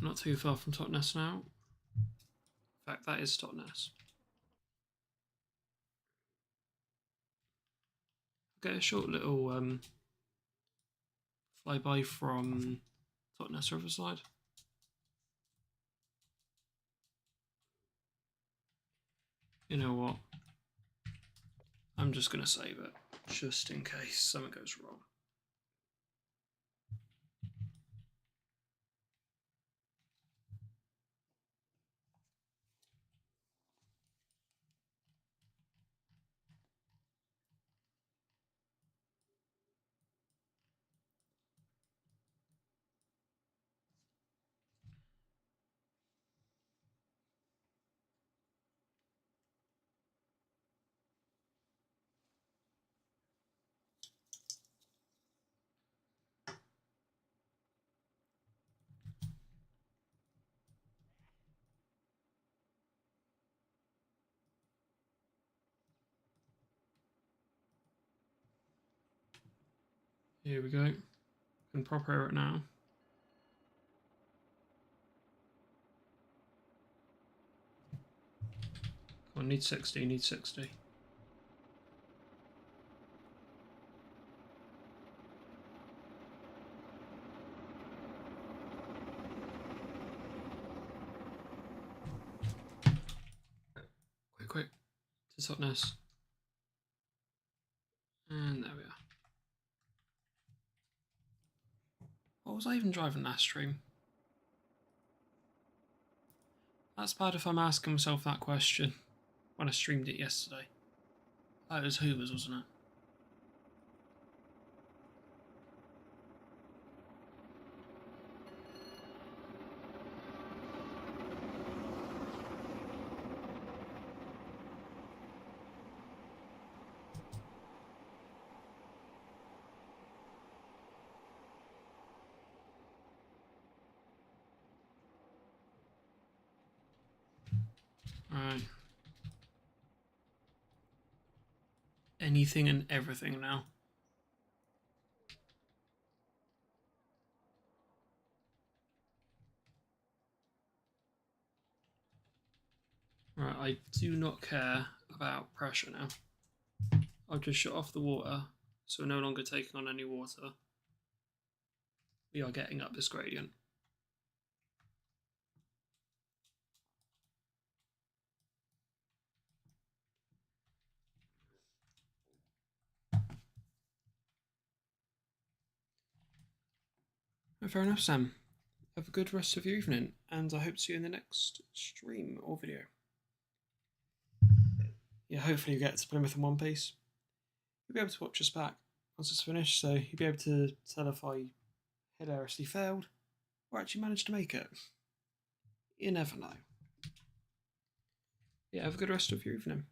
Not too far from Totnes now. In fact, that is Totnes. Get a short little flyby from Totnes Riverside. You know what? I'm just going to save it, just in case something goes wrong. Here we go. Can proper it now. Come on, need 60, need 60. Quick, to Totnes. And there we are. What was I even driving last stream? That's bad if I'm asking myself that question when I streamed it yesterday. That was Hoover's, wasn't it? Alright. anything and everything now. Right, I do not care about pressure now. I'll just shut off the water, so we're no longer taking on any water. We are getting up this gradient. Fair enough, Sam. Have a good rest of your evening, and I hope to see you in the next stream or video. Yeah, hopefully you get to Plymouth in one piece. You'll be able to watch us back once it's finished, so you'll be able to tell if I hilariously failed or actually managed to make it. You never know. Yeah, have a good rest of your evening.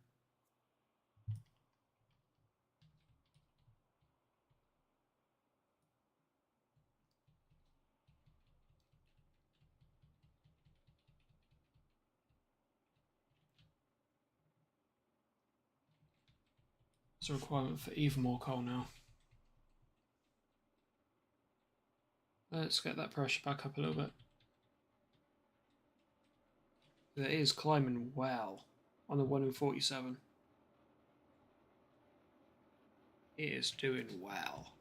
There's a requirement for even more coal now. Let's get that pressure back up a little bit. It is climbing well on the 1 in 47. It is doing well.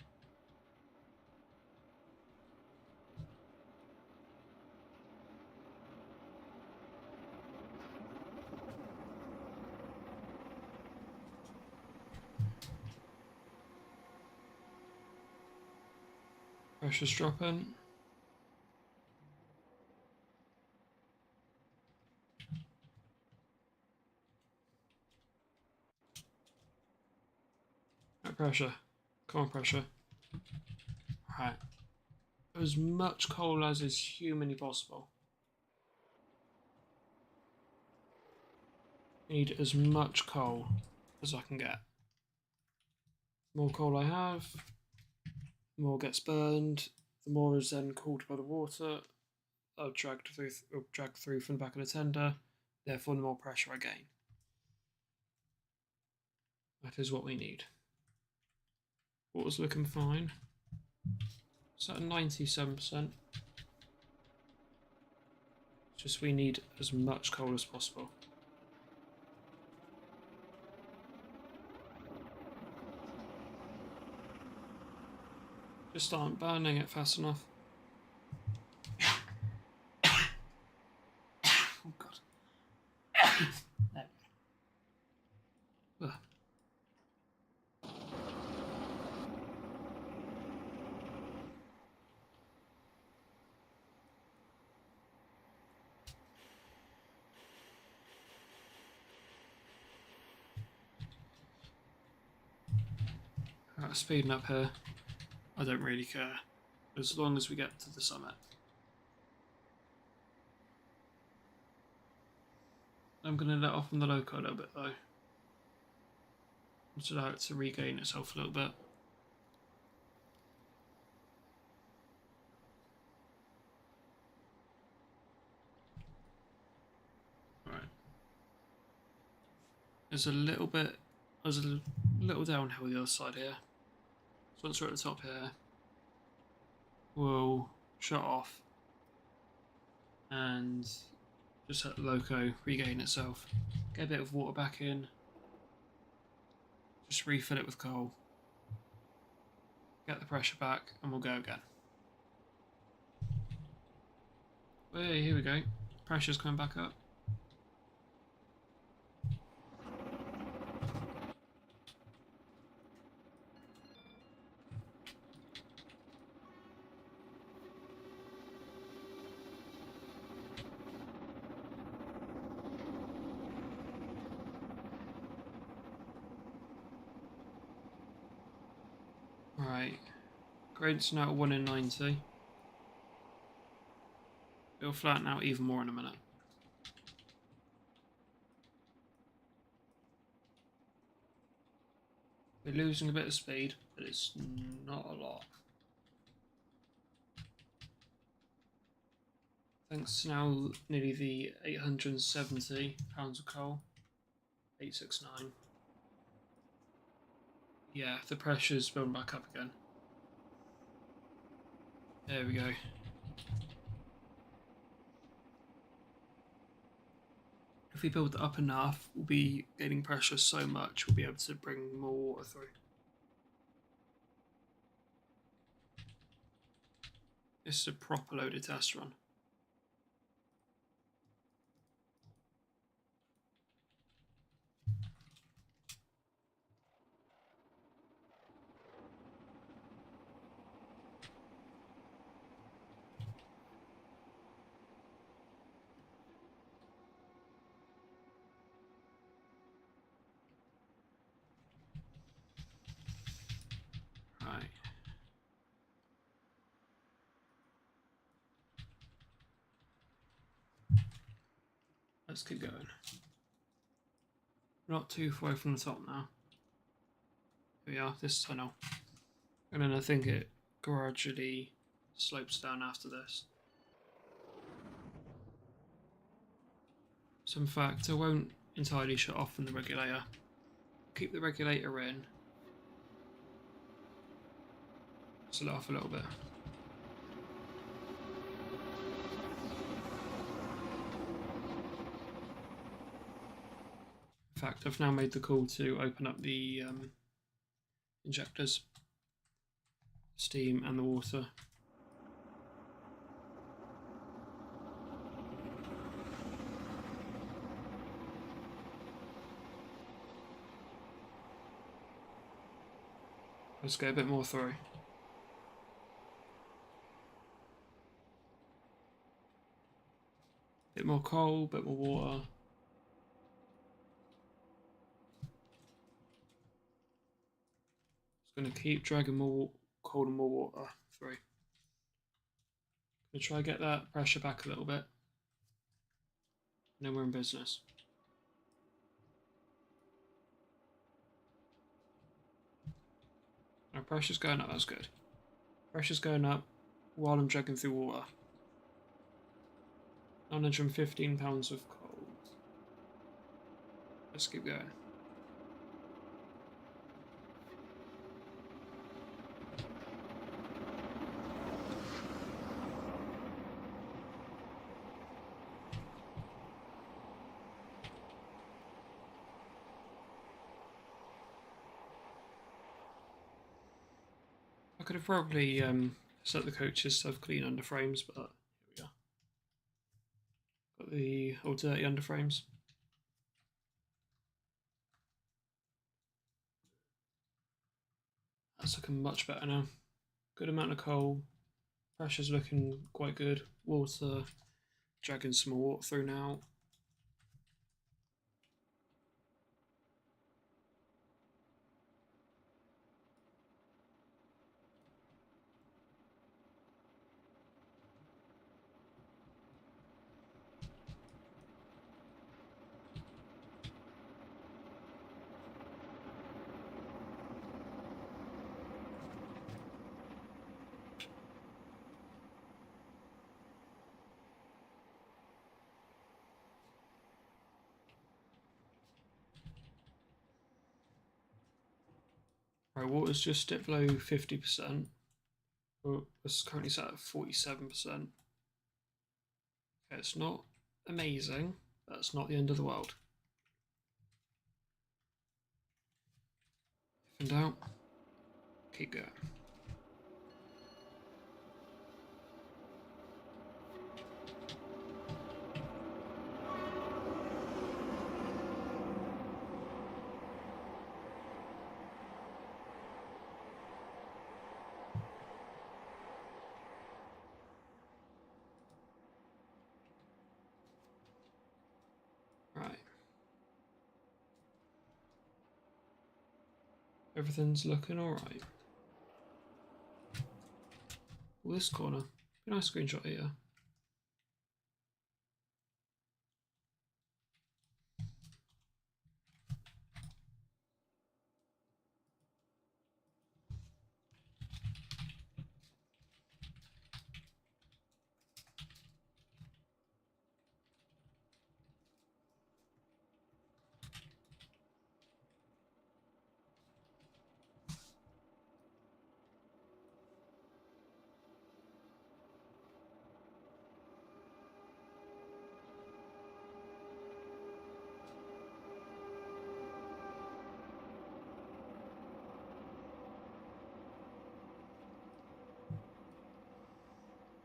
Pressure's dropping. Right, pressure. Come on, pressure. Right. As much coal as is humanly possible. I need as much coal as I can get. The more coal I have, the more gets burned, the more is then cooled by the water, dragged through from the back of the tender, therefore the more pressure I gain. That is what we need. Water's looking fine. It's at 97%. Just we need as much coal as possible. Just aren't burning it fast enough. Oh god. There we go. Speeding up here. I don't really care, as long as we get to the summit. I'm going to let off on the loco a little bit though. Just allow it to regain itself a little bit. Right. There's a little downhill the other side here. So once we're at the top here, we'll shut off and just let the loco regain itself. Get a bit of water back in. Just refill it with coal. Get the pressure back and we'll go again. Hey, here we go. Pressure's coming back up. Right, gradient's now at 1 in 90. It'll flatten out even more in a minute. We're losing a bit of speed, but it's not a lot. Thanks to now nearly the 870 pounds of coal. 869. Yeah, the pressure's building back up again. There we go. If we build it up enough, we'll be gaining pressure so much we'll be able to bring more water through. This is a proper loaded test run. Right. Let's keep going. Not too far from the top now. Here we are, this tunnel. And then I think it gradually slopes down after this. So in fact, I won't entirely shut off from the regulator. Keep the regulator in. Just let off a little bit. In fact, I've now made the call to open up the injectors, steam and the water. Let's get a bit more through. Bit more coal, bit more water. Just going to keep dragging more coal and more water through. Going to try to get that pressure back a little bit. And then we're in business. Our pressure's going up, that's good. Pressure's going up while I'm dragging through water. 915 pounds of coal. Let's keep going. I could have probably set the coaches to have clean underframes, but here we are. Got the old dirty underframes. That's looking much better now. Good amount of coal. Pressure's looking quite good. Water, dragging some more water through now. Right, water's just dipped below 50%. It's currently set at 47%. Okay, it's not amazing, but it's not the end of the world. If in doubt, keep going. Right. Everything's looking alright. Well, this corner. Be a nice screenshot here.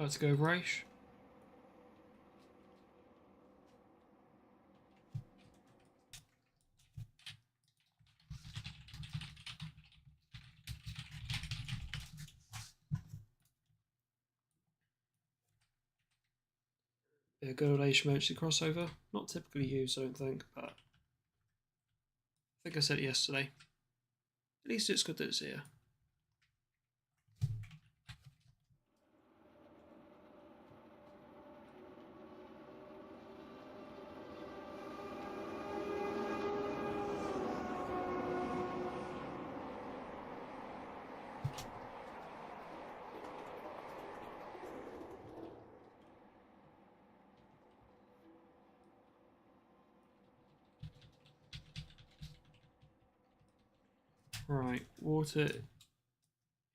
Let's go, Raish. A good old Age emergency crossover. Not typically used, I don't think, but I think I said it yesterday. At least it's good that it's here. Right, water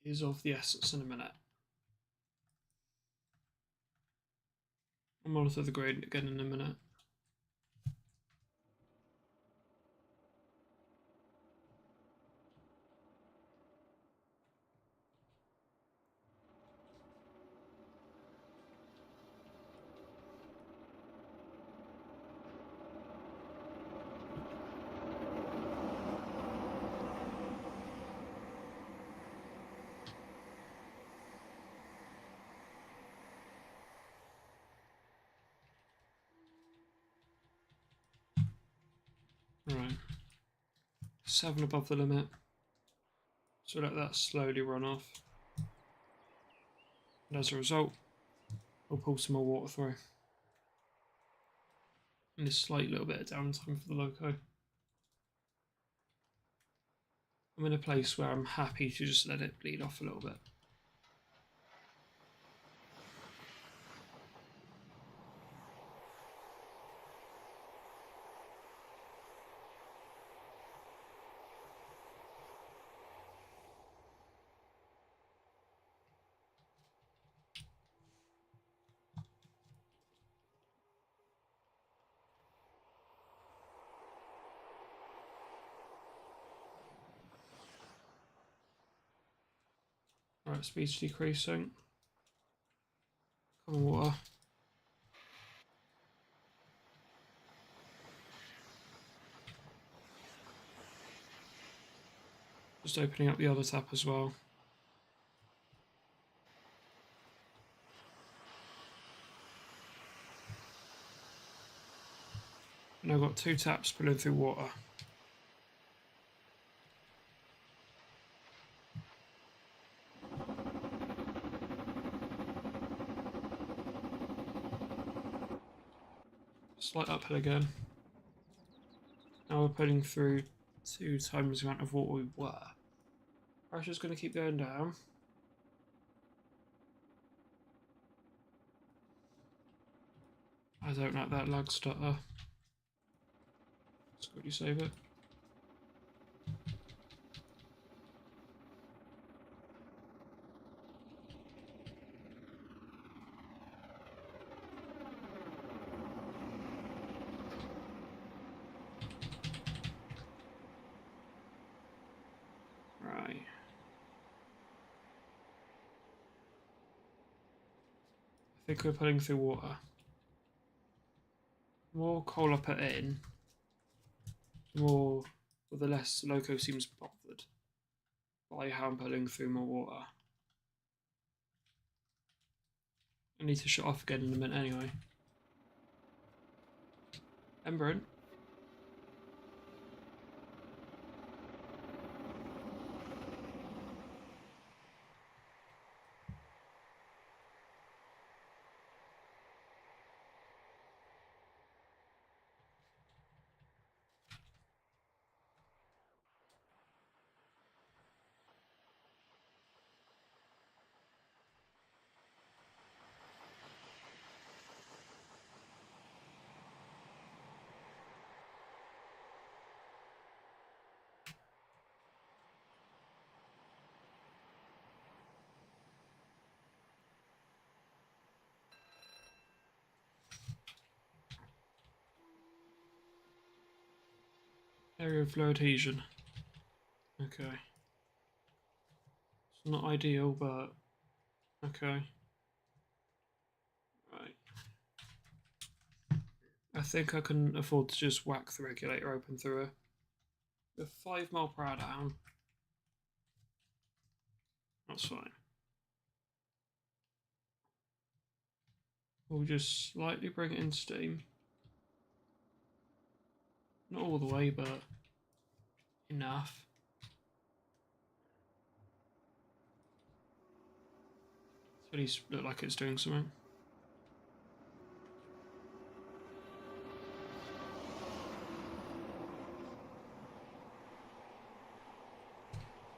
is of the essence in a minute. I'll monitor the gradient again in a minute. Right, 7 above the limit, so let that slowly run off, and as a result we'll pull some more water through, and a slight little bit of downtime for the loco. I'm in a place where I'm happy to just let it bleed off a little bit. Right, speed's decreasing. Common water. Just opening up the other tap as well. And I've got 2 taps pulling through water. Slight uphill again. Now we're putting through 2 times the amount of water we were. Pressure's going to keep going down. I don't like that lag stutter. Let's quickly save it. Right. I think we're putting through water. The more coal I put in, the less the loco seems bothered by how I'm putting through more water. I need to shut off again in a minute anyway. Emberin. Area of low adhesion. Okay. It's not ideal, but okay. I think I can afford to just whack the regulator open through a 5 mile per hour down. That's fine. We'll just slightly bring it in steam. Not all the way, but enough. So at least look like it's doing something.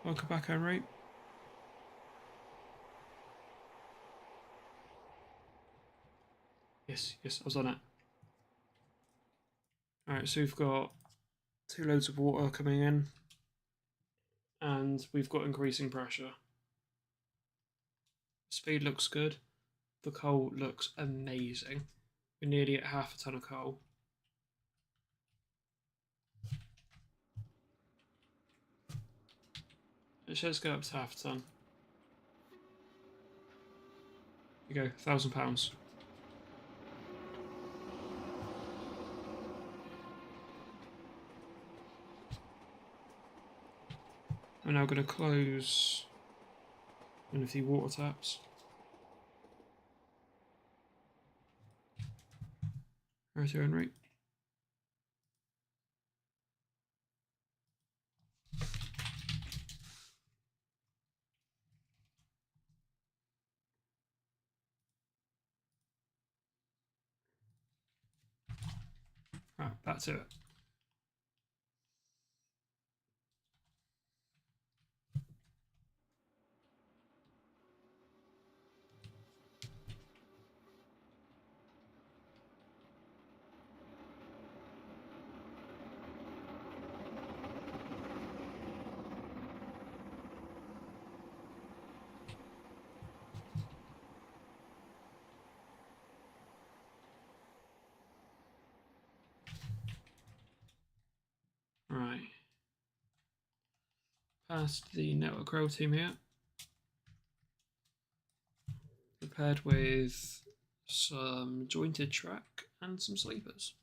Welcome back, Henry. Yes, I was on it. Alright, so we've got 2 loads of water coming in, and we've got increasing pressure. Speed looks good. The coal looks amazing. We're nearly at half a ton of coal. Let's go up to half a ton. Here you go, £1,000. We're now going to close one of the water taps. Right here, Henry. Right, back to it. Right. Past the network row team here. Prepared with some jointed track and some sleepers.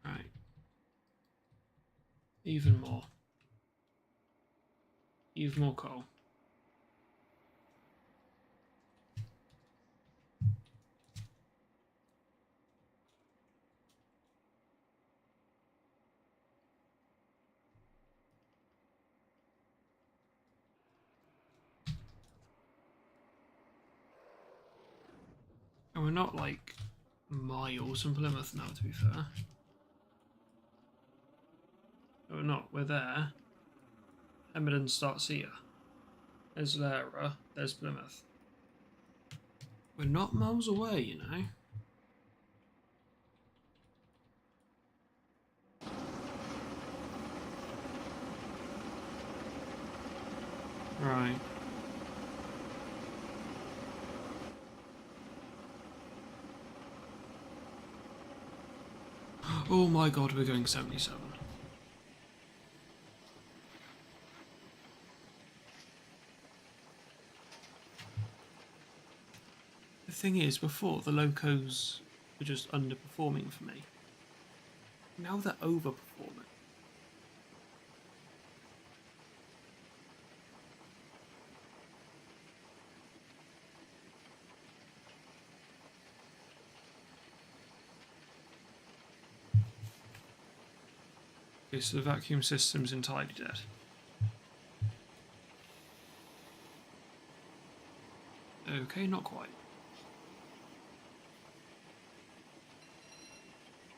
Right. Even more. Even more coal. And we're not like miles from Plymouth now, to be fair. No, we're not, we're there. Hemerdon starts here. There's Lara, there's Plymouth. We're not miles away, you know. Right. Oh my god, we're going 77. The thing is, before the locos were just underperforming for me. Now they're overperforming. Okay, so the vacuum system's entirely dead. Okay, not quite.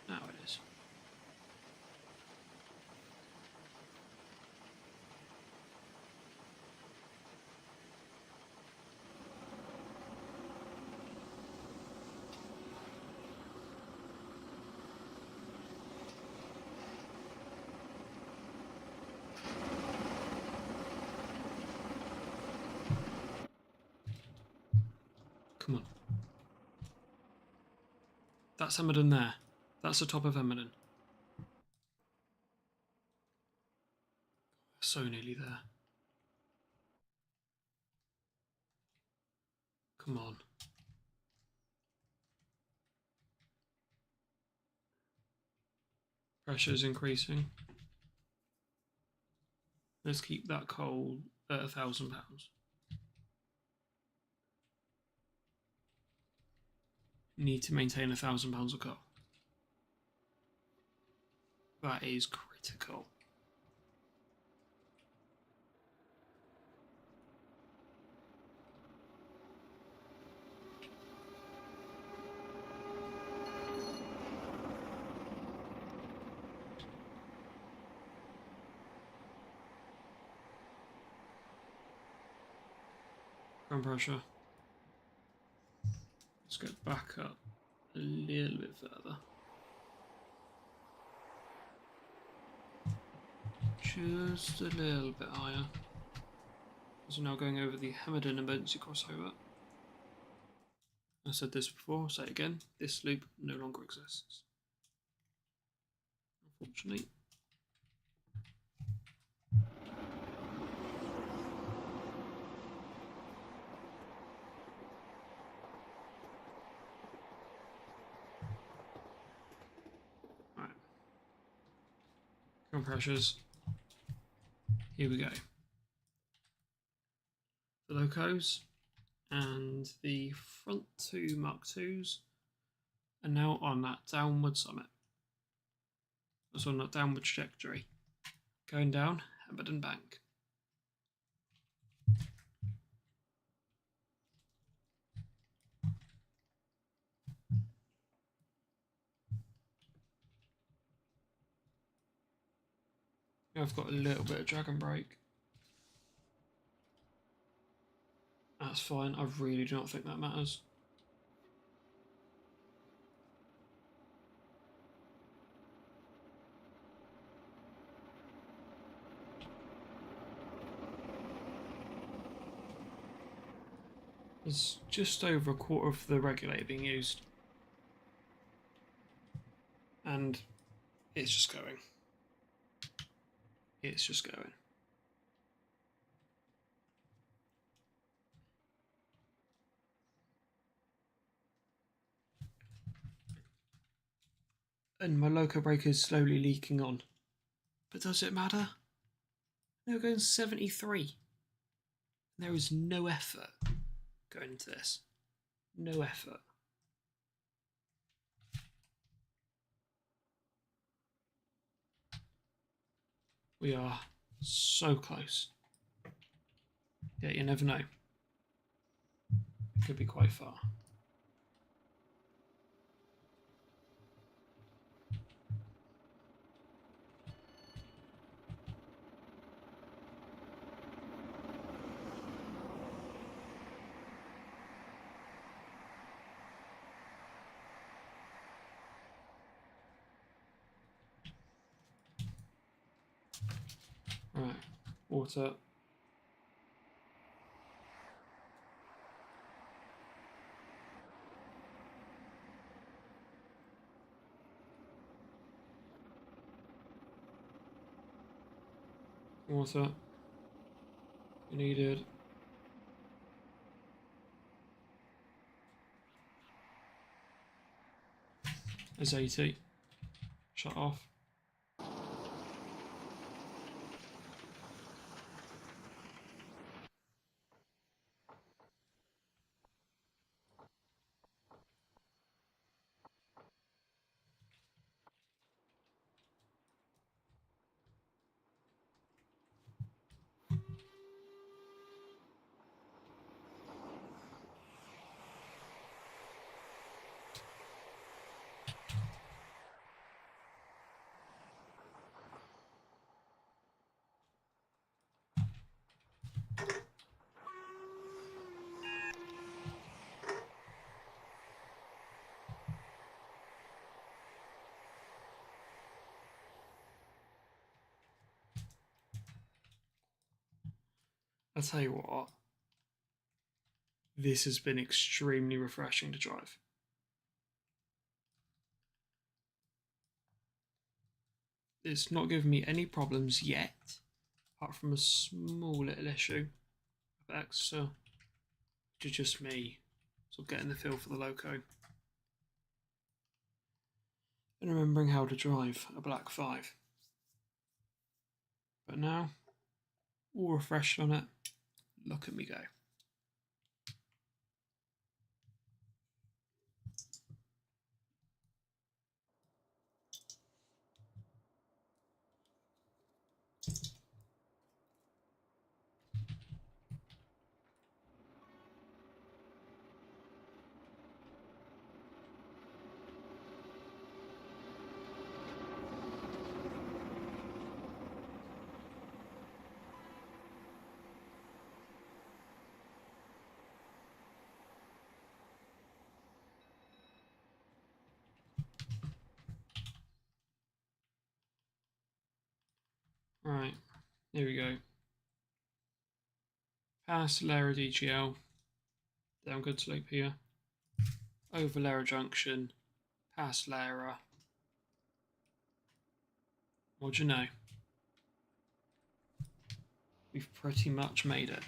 Now it is. Come on. That's Hemerdon there. That's the top of Hemerdon. So nearly there. Come on. Pressure's increasing. Let's keep that coal at £1,000. Need to maintain £1,000 of coal. That is critical. Ground pressure. Let's go back up a little bit further. Just a little bit higher. So now going over the Hemerdon emergency crossover. I said this before, I'll say it again. This loop no longer exists. Unfortunately. Right. Current pressures. Here we go. The locos and the front two Mark IIs are now on that downward summit. That's on that downward trajectory. Going down Hemerdon Bank. I've got a little bit of dragon brake. That's fine. I really do not think that matters. There's just over a quarter of the regulator being used. And it's just going. It's just going. And my loco brake is slowly leaking on. But does it matter? They're going 73. There is no effort going into this. No effort. We are so close. Yeah, you never know. It could be quite far. Right, water. Water. Needed. There's 80. Shut off. I'll tell you what, this has been extremely refreshing to drive. it's not giving me any problems yet, apart from a small little issue of extra, which is just me sort of getting the feel for the loco and remembering how to drive a Black 5. But now, all refreshed on it, look at me go. Right, here we go. Past Lara DGL, down good slope here. Over Lara Junction, past Lara. What do you know? We've pretty much made it.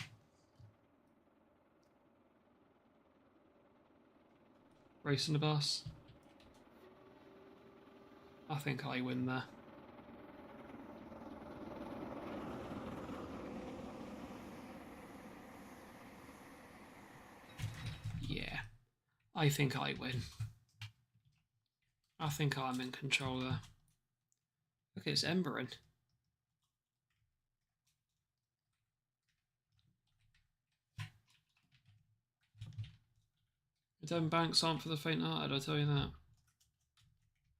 Racing the bus. I think I win there. Yeah, I think I win. I think I'm in control there. Look, it's embering. The Devon banks aren't for the faint-hearted, I'll tell you that.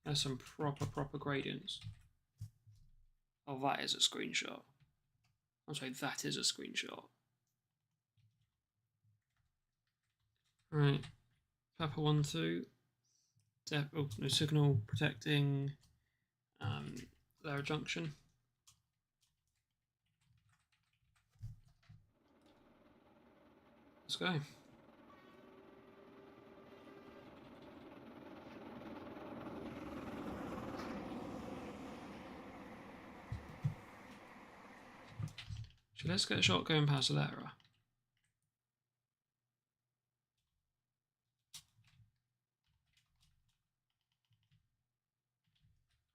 There's some proper gradients. Oh, that is a screenshot. I'm sorry, that is a screenshot. Right, Papa 1-2. Oh, no signal protecting Lara Junction. Let's go. So let's get a shot going past Lara.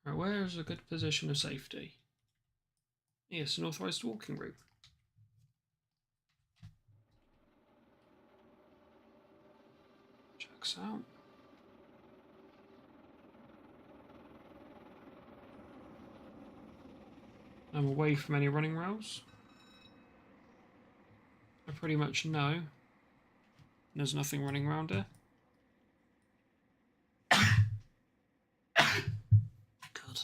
Right, where is a good position of safety? Yes, an authorised walking route. Checks out. I'm away from any running rails. I pretty much know there's nothing running around here. God.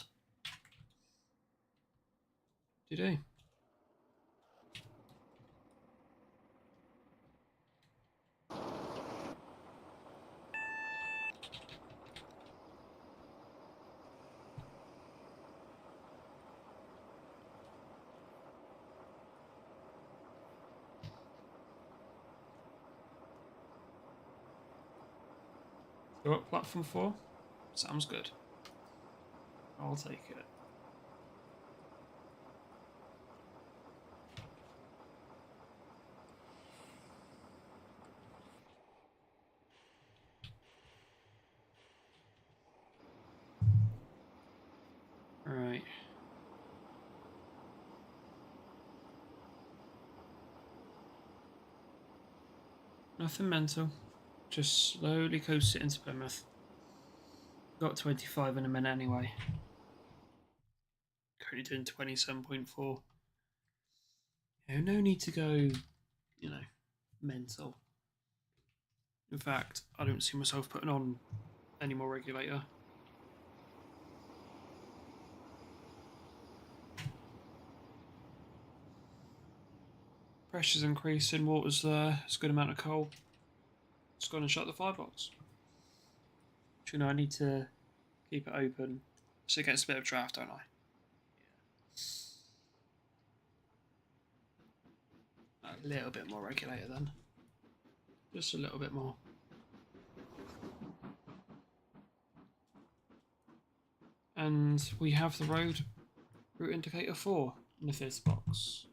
Did he? Go up platform 4? Sounds good. I'll take it. Alright. Nothing mental. Just slowly coast it into Plymouth. Got 25 in a minute anyway. Currently doing 27.4. No need to go, you know, mental. In fact, I don't see myself putting on any more regulator. Pressure's increasing, water's there, it's a good amount of coal. Just gone and shut the firebox. But, you know, I need to keep it open so it gets a bit of draft, don't I? A little bit more regulator then. Just a little bit more. And we have the road Route indicator 4 in the 5th box.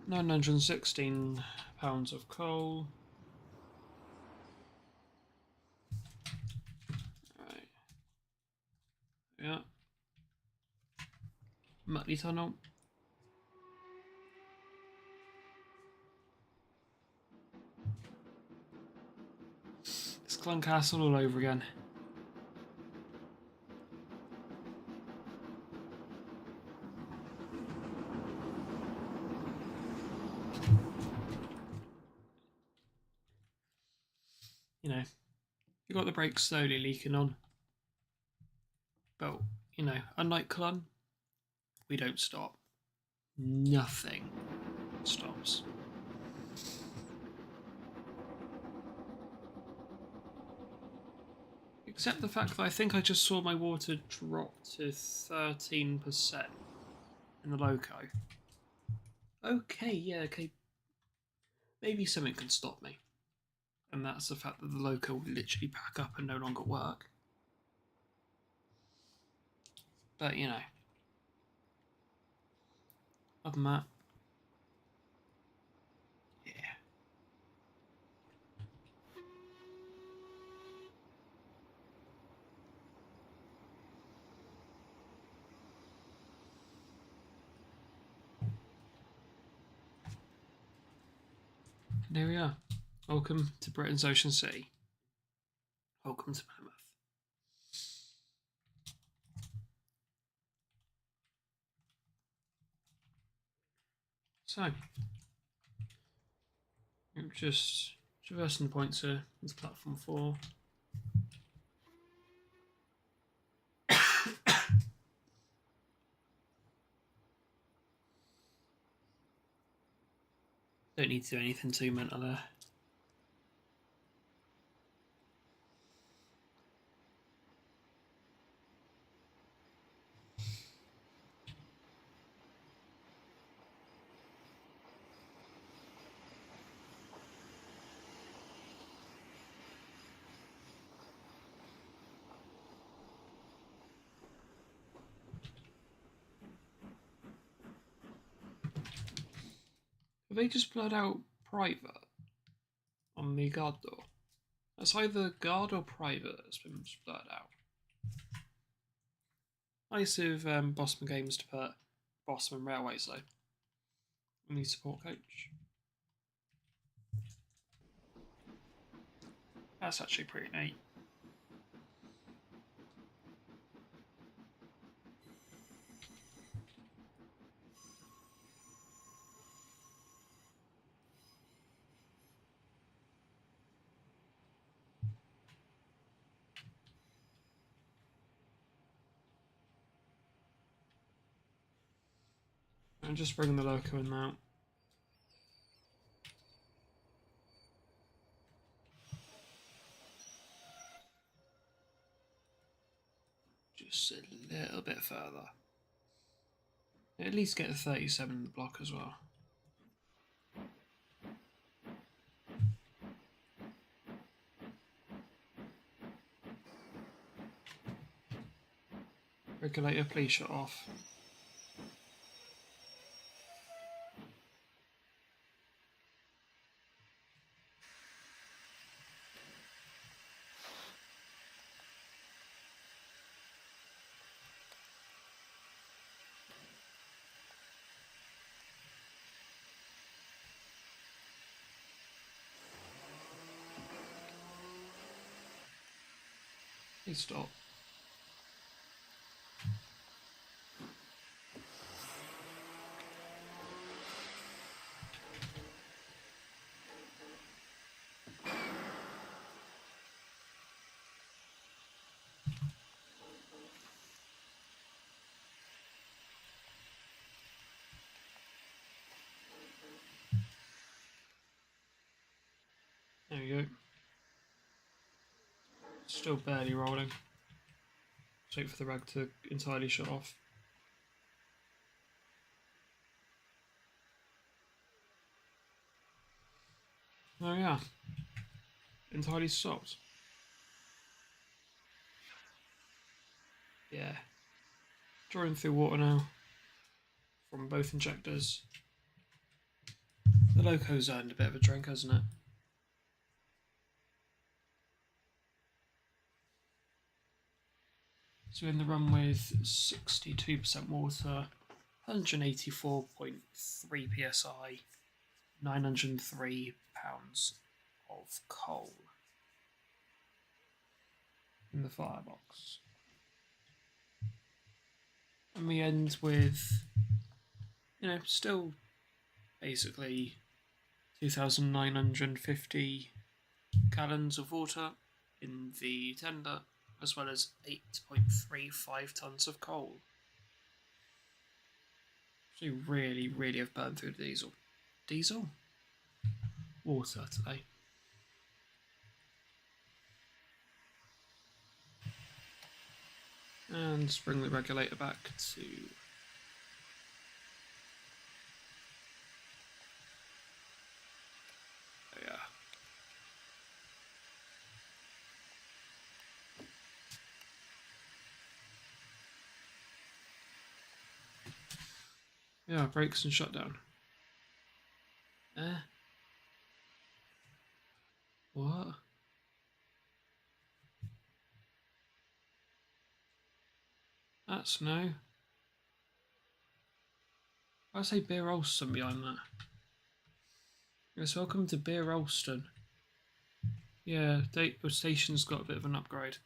£916 of coal. Right. Yeah. Muttley Tunnel. It's Glencastle all over again. You know, you got the brakes slowly leaking on. But, you know, unlike Clun, we don't stop. Nothing stops. Except the fact that I think I just saw my water drop to 13% in the loco. Okay, yeah, okay. Maybe something can stop me. And that's the fact that the loco will literally pack up and no longer work. But, you know. Other than that, yeah. And here we are. Welcome to Britain's Ocean Sea. Welcome to Plymouth. So, just traversing the points here into platform 4. Don't need to do anything too mental there. Have they just blurred out private on the guard door? That's either guard or private that's been blurred out. Nice of Bosman Games to put Bosman Railways though in the support coach. That's actually pretty neat. I'm just bringing the loco in now. Just a little bit further. At least get a 37 in the block as well. Regulator, please shut off. Please stop. There we go. Still barely rolling. Just wait for the rag to entirely shut off. Oh yeah. Entirely stopped. Yeah. Drawing through water now. From both injectors. The loco's earned a bit of a drink, hasn't it? So in the run with 62% water, 184.3 psi, 903 pounds of coal in the firebox. And we end with, still basically 2,950 gallons of water in the tender, as well as 8.35 tonnes of coal. So you really, really have burned through the diesel. Diesel? Water today. And bring the regulator back to... Oh yeah. Yeah, brakes and shutdown. What? That's no. I say Beer Alston behind that. Yes, welcome to Beer Alston. Yeah, the station's got a bit of an upgrade.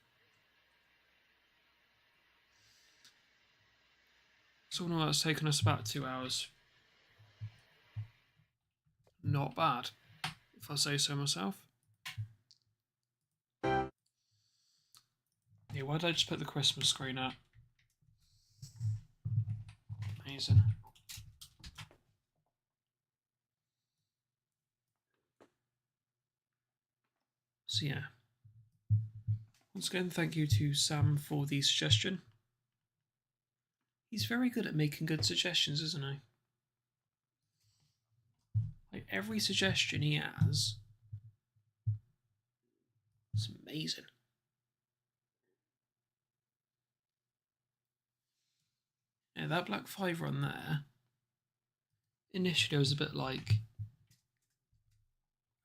So all that's taken us about 2 hours. Not bad, if I say so myself. Yeah, why did I just put the Christmas screen up? Amazing. So yeah. Once again, thank you to Sam for the suggestion. He's very good at making good suggestions, isn't he? Like every suggestion he has, it's amazing. Yeah, that Black 5 run there, initially I was a bit like,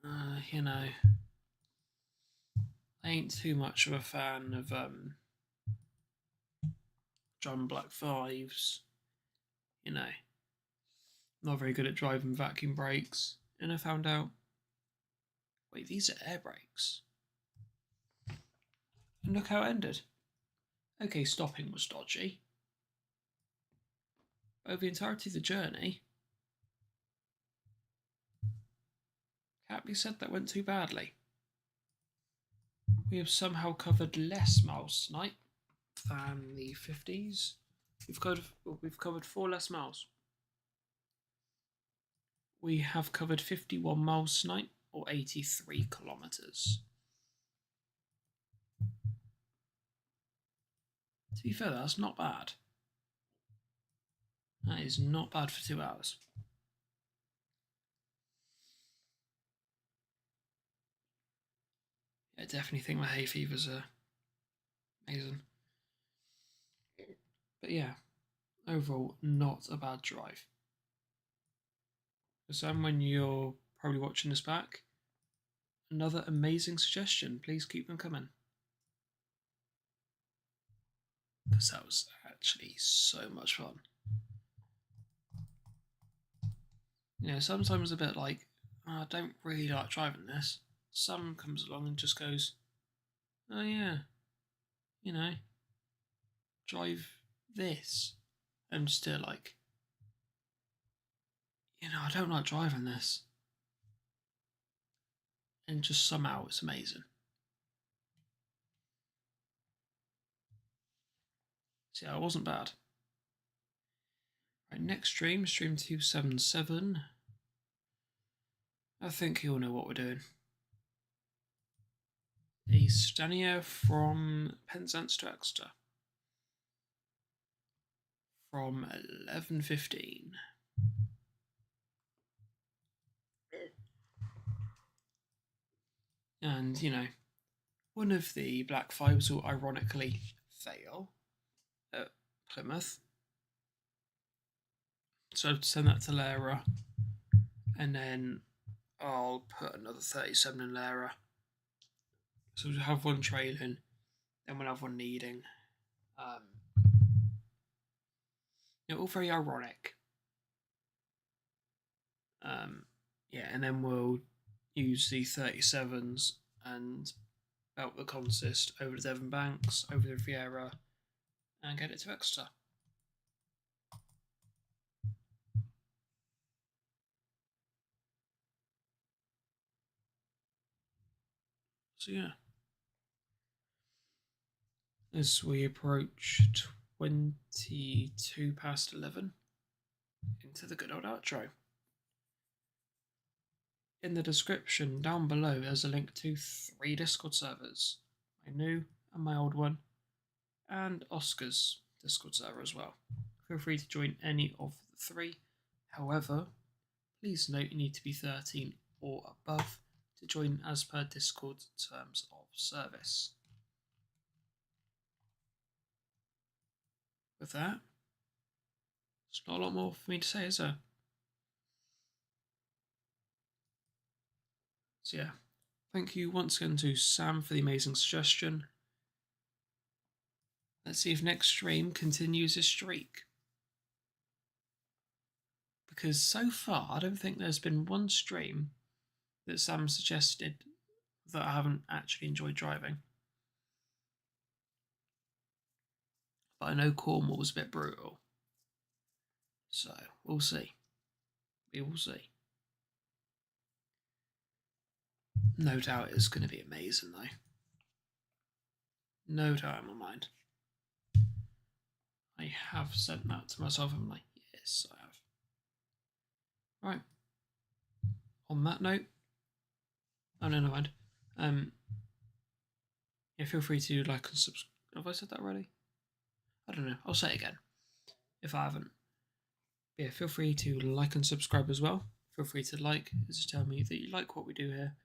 I ain't too much of a fan of John Black 5s, not very good at driving vacuum brakes, and I found out, wait, these are air brakes. And look how it ended. Okay, stopping was dodgy. Over the entirety of the journey, can't be said that went too badly. We have somehow covered less miles tonight than the 50s. We've covered 4 less miles. We have covered 51 miles tonight, or 83 kilometres. To be fair, that's not bad. That is not bad for 2 hours. I definitely think the hay fevers are amazing. But yeah, overall, not a bad drive. So Sam, when you're probably watching this back, another amazing suggestion. Please keep them coming. Because that was actually so much fun. Sometimes a bit like, I don't really like driving this. Someone comes along and just goes, oh yeah, drive this. I'm still like, I don't like driving this. And just somehow it's amazing. So yeah, it wasn't bad. Right, next stream 277. I think you'll know what we're doing. A Stanier from Penzance to Exeter. From 11:15. And, you know, one of the Black Fives will ironically fail at Plymouth. So send that to Lara, and then I'll put another 37 in Lara. So we'll have one trailing, then we'll have one needing. All very ironic. Yeah, and then we'll use the 37s and belt the consist over the Devon Banks, over the Riviera, and get it to Exeter. So yeah, as we approach 22 past 11, into the good old outro. In the description down below, there's a link to 3 Discord servers, my new and my old one, and Oscar's Discord server as well. Feel free to join any of the 3. However, please note you need to be 13 or above to join as per Discord terms of service. With that, there's not a lot more for me to say, is there? So yeah, thank you once again to Sam for the amazing suggestion. Let's see if next stream continues his streak. Because so far, I don't think there's been one stream that Sam suggested that I haven't actually enjoyed driving. But I know Cornwall was a bit brutal. So, we'll see. We will see. No doubt it's going to be amazing, though. No doubt in my mind. I have sent that to myself. I'm like, yes, I have. Right. On that note, oh no, never mind. Yeah, feel free to like and subscribe. Have I said that already? I don't know. I'll say it again if I haven't. Yeah, feel free to like and subscribe as well. Feel free to like, as to tell me that you like what we do here,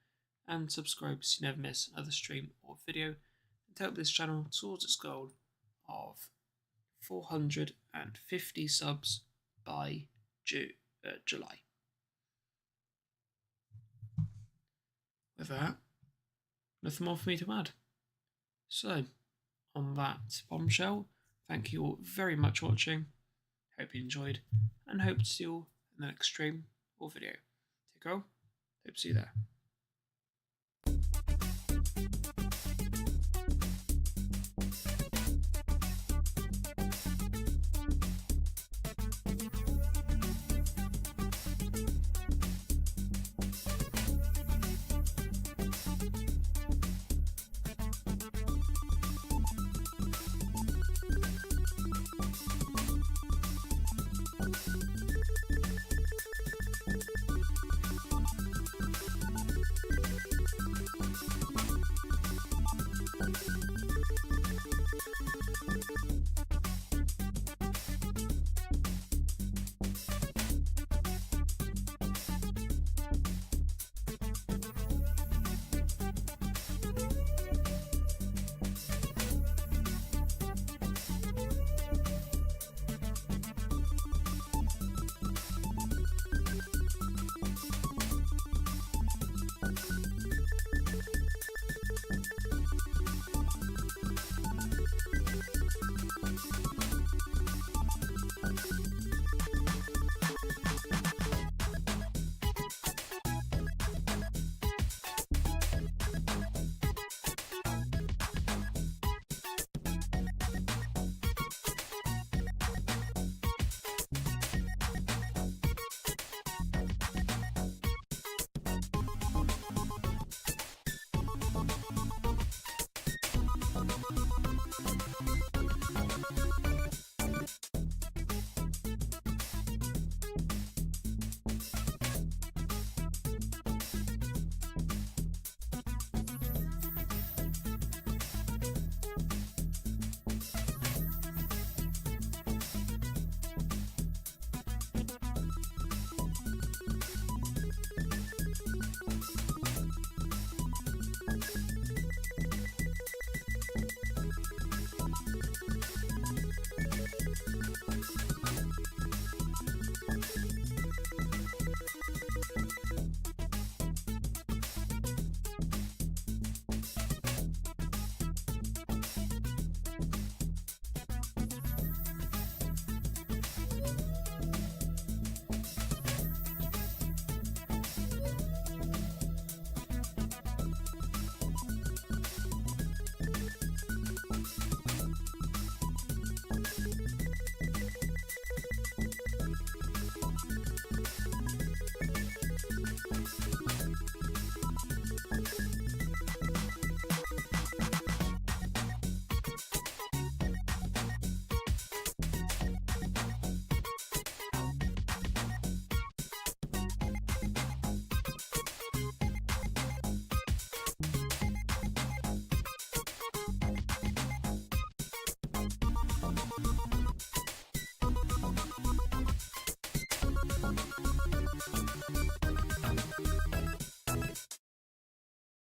and subscribe so you never miss another stream or video, and to help this channel towards its goal of 450 subs by July. With that, nothing more for me to add. So, on that bombshell, thank you all very much for watching. Hope you enjoyed, and hope to see you all in the next stream or video. Take care. Hope to see you there.